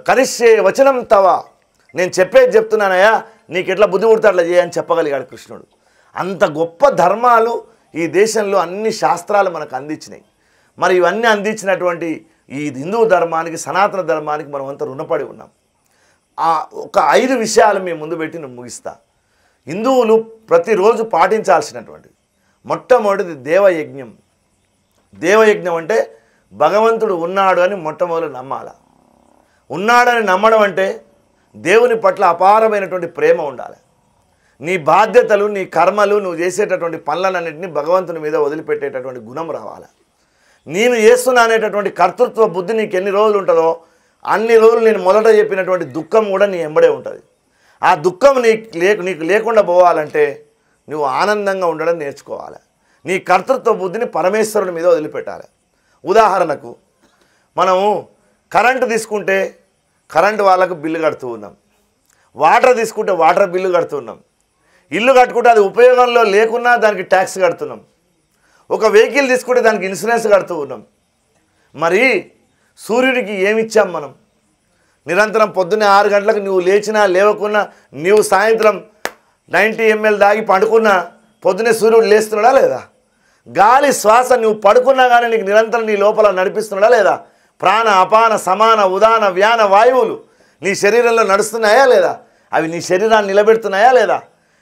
కరిష్యే వచనం తవ, నేను చెప్పేది చెప్తున్నానయ్యా, నీకు ఎట్లా బుద్ధి పుడితే అట్లా చేయని చెప్పగలిగాడు కృష్ణుడు. అంత గొప్ప ధర్మాలు ఈ దేశంలో అన్ని శాస్త్రాలు మనకు అందించినాయి. మరి ఇవన్నీ అందించినటువంటి ఈ హిందూ ధర్మానికి, సనాతన ధర్మానికి మనం అంతా రుణపడి ఉన్నాం. ఒక 5 విషయాలు మీ ముందు పెట్టి నేను ముగిస్తా. హిందువులు ప్రతిరోజు పాటించాల్సినటువంటి మొట్టమొదటిది దేవయజ్ఞం. దేవయజ్ఞం అంటే భగవంతుడు ఉన్నాడు అని మొట్టమొదటి నమ్మాలి. ఉన్నాడని నమ్మడం అంటే దేవుని పట్ల అపారమైనటువంటి ప్రేమ ఉండాలి. నీ బాధ్యతలు, నీ కర్మలు, నువ్వు చేసేటటువంటి పనులన్నింటినీ భగవంతుని మీద వదిలిపెట్టేటటువంటి గుణం రావాలి. నేను చేస్తున్నా అనేటటువంటి కర్తృత్వ బుద్ధి నీకు ఎన్ని రోజులు ఉంటుందో అన్ని రోజులు నేను మొదట చెప్పినటువంటి దుఃఖం కూడా నీ ఎంబడే ఉంటుంది. ఆ దుఃఖం నీకు లేకుండా పోవాలంటే నువ్వు ఆనందంగా ఉండడం నేర్చుకోవాలి. నీ కర్తృత్వ బుద్ధిని పరమేశ్వరుని మీద వదిలిపెట్టాలి. ఉదాహరణకు మనము కరెంటు తీసుకుంటే కరెంటు వాళ్ళకు బిల్లు కడుతూ ఉన్నాం, వాటర్ తీసుకుంటే వాటర్ బిల్లు కడుతున్నాం, ఇల్లు కట్టుకుంటే అది ఉపయోగంలో లేకున్నా దానికి ట్యాక్స్ కడుతున్నాం, ఒక వెహికల్ తీసుకుంటే దానికి ఇన్సూరెన్స్ కడుతూ ఉన్నాం. మరి సూర్యుడికి ఏమిచ్చాం మనం? నిరంతరం పొద్దున్నే 6 గంటలకు నువ్వు లేచినా లేవకున్నా, నువ్వు సాయంత్రం 90 ml దాగి పండుకున్నా పొద్దున్నే సూర్యుడు లేస్తున్నాడా లేదా? గాలి శ్వాస నువ్వు పడుకున్నా కానీ నీకు నిరంతరం నీ లోపల నడిపిస్తున్నాడా లేదా? ప్రాణ, అపాన, సమాన, ఉదాన, వ్యాన వాయువులు నీ శరీరంలో నడుస్తున్నాయా లేదా? అవి నీ శరీరాన్ని నిలబెడుతున్నాయా లేదా?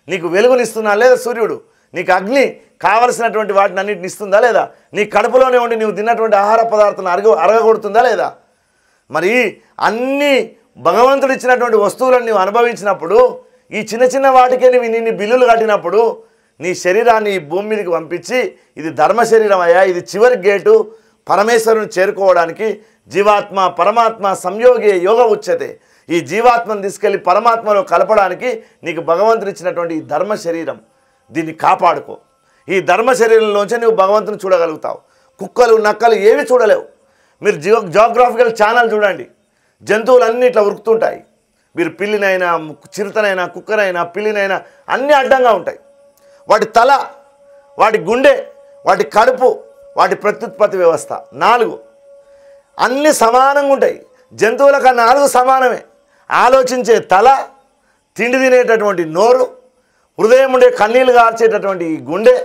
నీకు వెలుగునిస్తున్నా లేదా సూర్యుడు? నీకు అగ్ని కావలసినటువంటి వాటిని అన్నింటిని ఇస్తుందా లేదా? నీ కడుపులోనే ఉండి నువ్వు తిన్నటువంటి ఆహార పదార్థాలను అరగగొడుతుందా లేదా? మరి అన్నీ భగవంతుడు ఇచ్చినటువంటి వస్తువులను నువ్వు అనుభవించినప్పుడు, ఈ చిన్న చిన్న వాటికే నిన్ను బిల్లులు కట్టినప్పుడు నీ శరీరాన్ని ఈ భూమి మీదకి పంపించి ఇది ధర్మ శరీరం అయ్యా, ఇది చివరి గేటు పరమేశ్వరుని చేరుకోవడానికి. జీవాత్మ పరమాత్మ సంయోగే యోగ ఉచ్యతే. ఈ జీవాత్మను తీసుకెళ్ళి పరమాత్మలో కలపడానికి నీకు భగవంతుడు ఇచ్చినటువంటి ఈ ధర్మ శరీరం, దీన్ని కాపాడుకో. ఈ ధర్మ శరీరంలోంచే నువ్వు భగవంతుని చూడగలుగుతావు. కుక్కలు, నక్కలు ఏవి చూడలేవు. మీరు జియోగ్రాఫికల్ ఛానల్ చూడండి, జంతువులన్నీ ఇట్లా ఉరుకుతుంటాయి. మీరు పిల్లినైనా, చిరుతనైనా, కుక్కనైనా, పిల్లినైనా అన్నీ అడ్డంగా ఉంటాయి. వాటి తల, వాటి గుండె, వాటి కడుపు, వాటి ప్రత్యుత్పత్తి వ్యవస్థ 4 అన్నీ సమానంగా ఉంటాయి. జంతువులకు ఆ 4 సమానమే. ఆలోచించే తల, తిండి తినేటటువంటి నోరు, హృదయం ఉండే కన్నీళ్ళు కార్చేటటువంటి గుండె,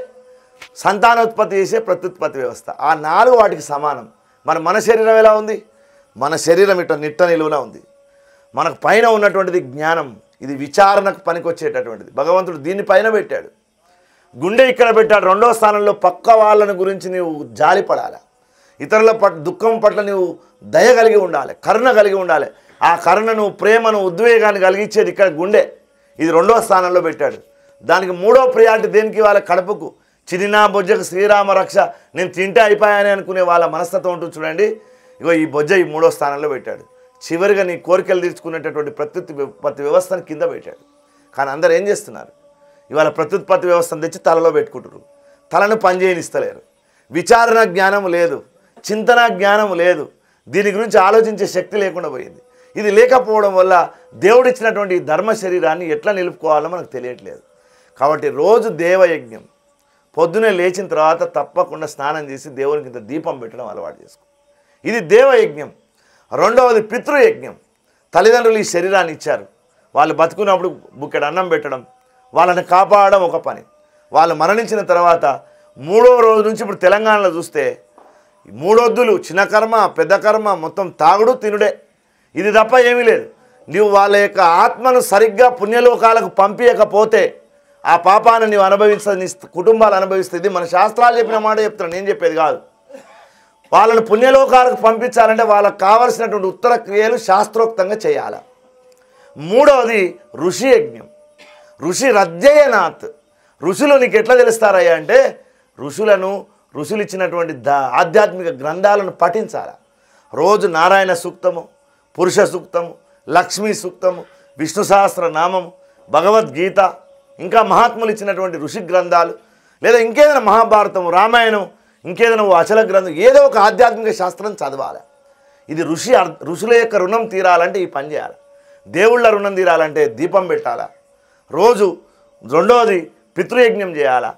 సంతానోత్పత్తి చేసే ప్రత్యుత్పత్తి వ్యవస్థ, ఆ 4 వాటికి సమానం. మన శరీరం ఎలా ఉంది? మన శరీరం ఇట్లా నిట్ట నిలువున ఉంది. మనకు పైన ఉన్నటువంటిది జ్ఞానం, ఇది విచారణకు పనికొచ్చేటటువంటిది. భగవంతుడు దీన్ని పైన పెట్టాడు. గుండె ఇక్కడ పెట్టాడు 2వ స్థానంలో. పక్క వాళ్ళని గురించి నీవు జాలిపడాలి, ఇతరుల దుఃఖం పట్ల నీవు దయ కలిగి ఉండాలి, కరుణ కలిగి ఉండాలి. ఆ కరుణను, ప్రేమను, ఉద్వేగాన్ని కలిగించేది ఇక్కడ గుండె. ఇది 2వ స్థానంలో పెట్టాడు. దానికి 3వ ప్రియారిటీ దేనికి? వాళ్ళ కడుపుకు. చిరినా బొజ్జకు శ్రీరామ రక్ష, నేను తింటే అయిపోయాని అనుకునే వాళ్ళ మనస్తత్వం ఉంటుంది చూడండి. ఇగో ఈ బొజ్జ ఈ 3వ స్థానంలో పెట్టాడు. చివరిగా నీ కోరికలు తీర్చుకునేటటువంటి ప్రత్యుత్పత్తి వ్యవస్థను కింద పెట్టాడు. కానీ అందరూ ఏం చేస్తున్నారు? ఇవాళ ప్రత్యుత్పత్తి వ్యవస్థను తెచ్చి తలలో పెట్టుకుంటారు, తలను పనిచేయనిస్తలేరు. విచారణ జ్ఞానం లేదు, చింతన జ్ఞానం లేదు, దీని గురించి ఆలోచించే శక్తి లేకుండా పోయింది. ఇది లేకపోవడం వల్ల దేవుడిచ్చినటువంటి ధర్మ శరీరాన్ని ఎట్లా నిలుపుకోవాలో మనకు తెలియట్లేదు. కాబట్టి రోజు దేవయజ్ఞం, పొద్దునే లేచిన తర్వాత తప్పకుండా స్నానం చేసి దేవునికి ఇంత దీపం పెట్టడం అలవాటు చేసుకో. ఇది దేవయజ్ఞం. 2వది పితృయజ్ఞం. తల్లిదండ్రులు ఈ శరీరాన్ని ఇచ్చారు, వాళ్ళు బతుకున్నప్పుడు బుక్కెడు అన్నం పెట్టడం, వాళ్ళని కాపాడడం ఒక పని. వాళ్ళు మరణించిన తర్వాత 3వ రోజు నుంచి ఇప్పుడు తెలంగాణలో చూస్తే 3 వద్దులు, చిన్న కర్మ, పెద్ద కర్మ, మొత్తం తాగుడు తినుడే, ఇది తప్ప ఏమీ లేదు. నీవు వాళ్ళ యొక్క ఆత్మను సరిగ్గా పుణ్యలోకాలకు పంపించకపోతే ఆ పాపాన్ని నీవు అనుభవిస్తుంది, నీ కుటుంబాలు అనుభవిస్తుంది. మన శాస్త్రాలు చెప్పిన మాట చెప్తున్నాను, నేను చెప్పేది కాదు. వాళ్ళని పుణ్యలోకాలకు పంపించాలంటే వాళ్ళకు కావలసినటువంటి ఉత్తర క్రియలు శాస్త్రోక్తంగా చేయాలి. 3వది ఋషి యజ్ఞం. ఋషి రజ్జయనాథ్. ఋషులు నీకు ఎట్లా తెలుస్తారయ్యా అంటే, ఋషులు ఇచ్చినటువంటి ఆధ్యాత్మిక గ్రంథాలను పఠించాలి. రోజు నారాయణ సూక్తము, పురుష సూక్తము, లక్ష్మీ సూక్తము, విష్ణు సహస్రనామము, భగవద్గీత, ఇంకా మహాత్ములు ఇచ్చినటువంటి ఋషి గ్రంథాలు, లేదా ఇంకేదైనా మహాభారతం, రామాయణం, ఇంకేదైనా అచల గ్రంథం, ఏదో ఒక ఆధ్యాత్మిక శాస్త్రం చదవాలి. ఇది ఋషుల యొక్క రుణం తీరాలంటే ఈ పని చేయాలి. దేవుళ్ళ రుణం తీరాలంటే దీపం పెట్టాలా రోజు. 2వది పితృయజ్ఞం చేయాలా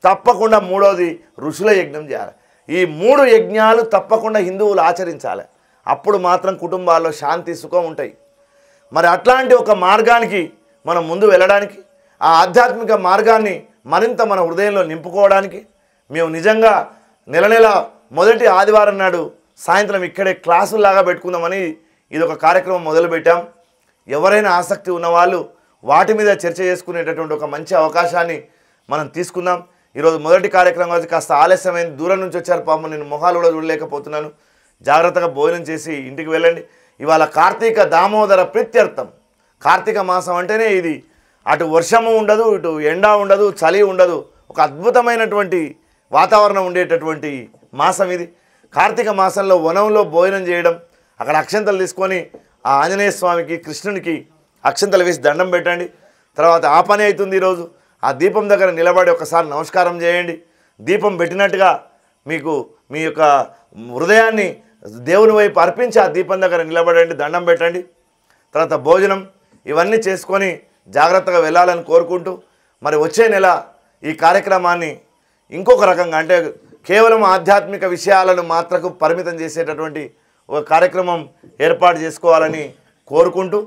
తప్పకుండా. 3వది ఋషుల యజ్ఞం చేయాలి. ఈ 3 యజ్ఞాలు తప్పకుండా హిందువులు ఆచరించాలి. అప్పుడు మాత్రం కుటుంబాల్లో శాంతి, సుఖం ఉంటాయి. మరి అట్లాంటి ఒక మార్గానికి మనం ముందు వెళ్ళడానికి, ఆ ఆధ్యాత్మిక మార్గాన్ని మరింత మన హృదయంలో నింపుకోవడానికి మేము నిజంగా నెల మొదటి ఆదివారం నాడు సాయంత్రం ఇక్కడే క్లాసుల్లాగా పెట్టుకుందామని ఇది ఒక కార్యక్రమం మొదలుపెట్టాం. ఎవరైనా ఆసక్తి ఉన్నవాళ్ళు వాటి మీద చర్చ చేసుకునేటటువంటి ఒక మంచి అవకాశాన్ని మనం తీసుకుందాం. ఈరోజు మొదటి కార్యక్రమం వచ్చి కాస్త ఆలస్యమైంది, దూరం నుంచి వచ్చారు పాపం, నేను మొహాలు కూడా చూడలేకపోతున్నాను. జాగ్రత్తగా భోజనం చేసి ఇంటికి వెళ్ళండి. ఇవాళ కార్తీక దామోదర ప్రీత్యర్థం. కార్తీక మాసం అంటేనే ఇది, అటు వర్షము ఉండదు, ఇటు ఎండ ఉండదు, చలి ఉండదు, ఒక అద్భుతమైనటువంటి వాతావరణం ఉండేటటువంటి మాసం ఇది. కార్తీక మాసంలో వనంలో భోజనం చేయడం, అక్కడ అక్షంతలు తీసుకొని ఆ ఆంజనేయ స్వామికి కృష్ణునికి అక్షంతలు వేసి దండం పెట్టండి. తర్వాత ఆ పని అవుతుంది. ఈరోజు ఆ దీపం దగ్గర నిలబడి ఒకసారి నమస్కారం చేయండి. దీపం పెట్టినట్టుగా మీకు మీ యొక్క హృదయాన్ని దేవుని వైపు అర్పించి ఆ దీపం దగ్గర నిలబడండి, దండం పెట్టండి. తర్వాత భోజనం ఇవన్నీ చేసుకొని జాగ్రత్తగా వెళ్ళాలని కోరుకుంటూ, మరి వచ్చే నెల ఈ కార్యక్రమాన్ని ఇంకొక రకంగా, అంటే కేవలం ఆధ్యాత్మిక విషయాలను మాత్రకు పరిమితం చేసేటటువంటి ఒక కార్యక్రమం ఏర్పాటు చేసుకోవాలని కోరుకుంటూ,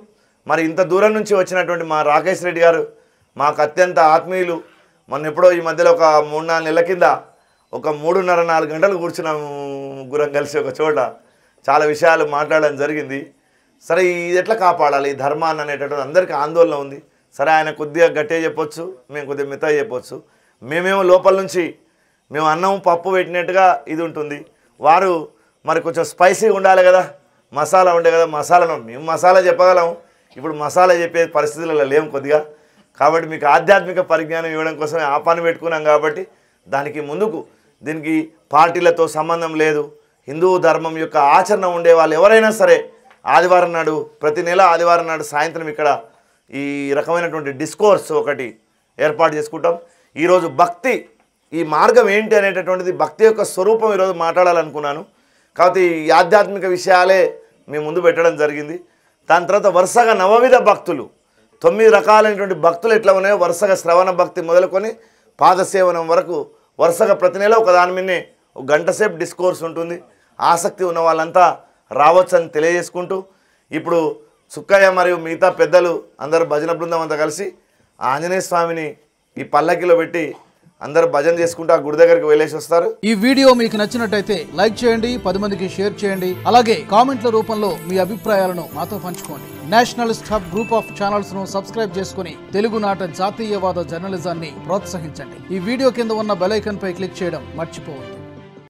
మరి ఇంత దూరం నుంచి వచ్చినటువంటి మా రాకేష్ రెడ్డి గారు మాకు అత్యంత ఆత్మీయులు. మొన్న ఎప్పుడో ఈ మధ్యలో ఒక 3-4 నెలల కింద ఒక 3:30-4 గంటలు కూర్చున్నాము ముగ్గురం కలిసి ఒక చోట, చాలా విషయాలు మాట్లాడడం జరిగింది. సరే ఇది ఎట్లా కాపాడాలి ఈ ధర్మాన్ని అనేటటువంటి అందరికీ ఆందోళన ఉంది. సరే ఆయన కొద్దిగా గట్టిగా చెప్పొచ్చు, మేము కొద్దిగా మిగతా చెప్పొచ్చు. మేమేమో లోపల నుంచి మేము అన్నం పప్పు పెట్టినట్టుగా ఇది ఉంటుంది. వారు మరి కొంచెం స్పైసీగా ఉండాలి కదా, మసాలా ఉండే కదా, మసాలాను మేము మసాలా చెప్పగలం, ఇప్పుడు మసాలా చెప్పే పరిస్థితులలో లేము కొద్దిగా. కాబట్టి మీకు ఆధ్యాత్మిక పరిజ్ఞానం ఇవ్వడం కోసమే ఆ పని పెట్టుకున్నాం. కాబట్టి దానికి ముందుకు దీనికి పార్టీలతో సంబంధం లేదు. హిందూ ధర్మం యొక్క ఆచరణ ఉండే వాళ్ళు ఎవరైనా సరే ఆదివారం నాడు, ప్రతి నెల ఆదివారం నాడు సాయంత్రం ఇక్కడ ఈ రకమైనటువంటి డిస్కోర్స్ ఒకటి ఏర్పాటు చేసుకుంటాం. ఈరోజు భక్తి, ఈ మార్గం ఏంటి అనేటటువంటిది, భక్తి యొక్క స్వరూపం ఈరోజు మాట్లాడాలనుకున్నాను. కాబట్టి ఈ ఆధ్యాత్మిక విషయాలే మేము ముందు పెట్టడం జరిగింది. దాని తర్వాత వరుసగా నవవిధ భక్తులు, 9 రకాలైనటువంటి భక్తులు ఎట్లా ఉన్నాయో వరుసగా శ్రవణ భక్తి మొదలుకొని పాదసేవనం వరకు వరుసగా ప్రతి నెల ఒక దాని మీదనే ఒక గంట సేపు డిస్కోర్స్ ఉంటుంది. ఆసక్తి ఉన్న వాళ్ళంతా రావచ్చని తెలియజేసుకుంటూ, ఇప్పుడు సుక్కయ్య మరియు మిగతా పెద్దలు అందరూ భజన బృందం అంతా కలిసి ఆంజనేయ స్వామిని ఈ పల్లకిలో పెట్టి అందరూ భజన చేసుకుంటూ ఆ గుడి దగ్గరికి వెళ్ళేసి వస్తారు. ఈ వీడియో మీకు నచ్చినట్టయితే లైక్ చేయండి, 10 మందికి షేర్ చేయండి. అలాగే కామెంట్ల రూపంలో మీ అభిప్రాయాలను మాతో పంచుకోండి. Nationalist hub group of channels ను సబ్స్క్రైబ్ చేసుకుని తెలుగునాట జాతీయవాద జర్నలిజాన్ని ప్రోత్సహించండి. ఈ వీడియో కింద ఉన్న బెల్ ఐకాన్ పై క్లిక్ చేయడం మర్చిపోవద్దు.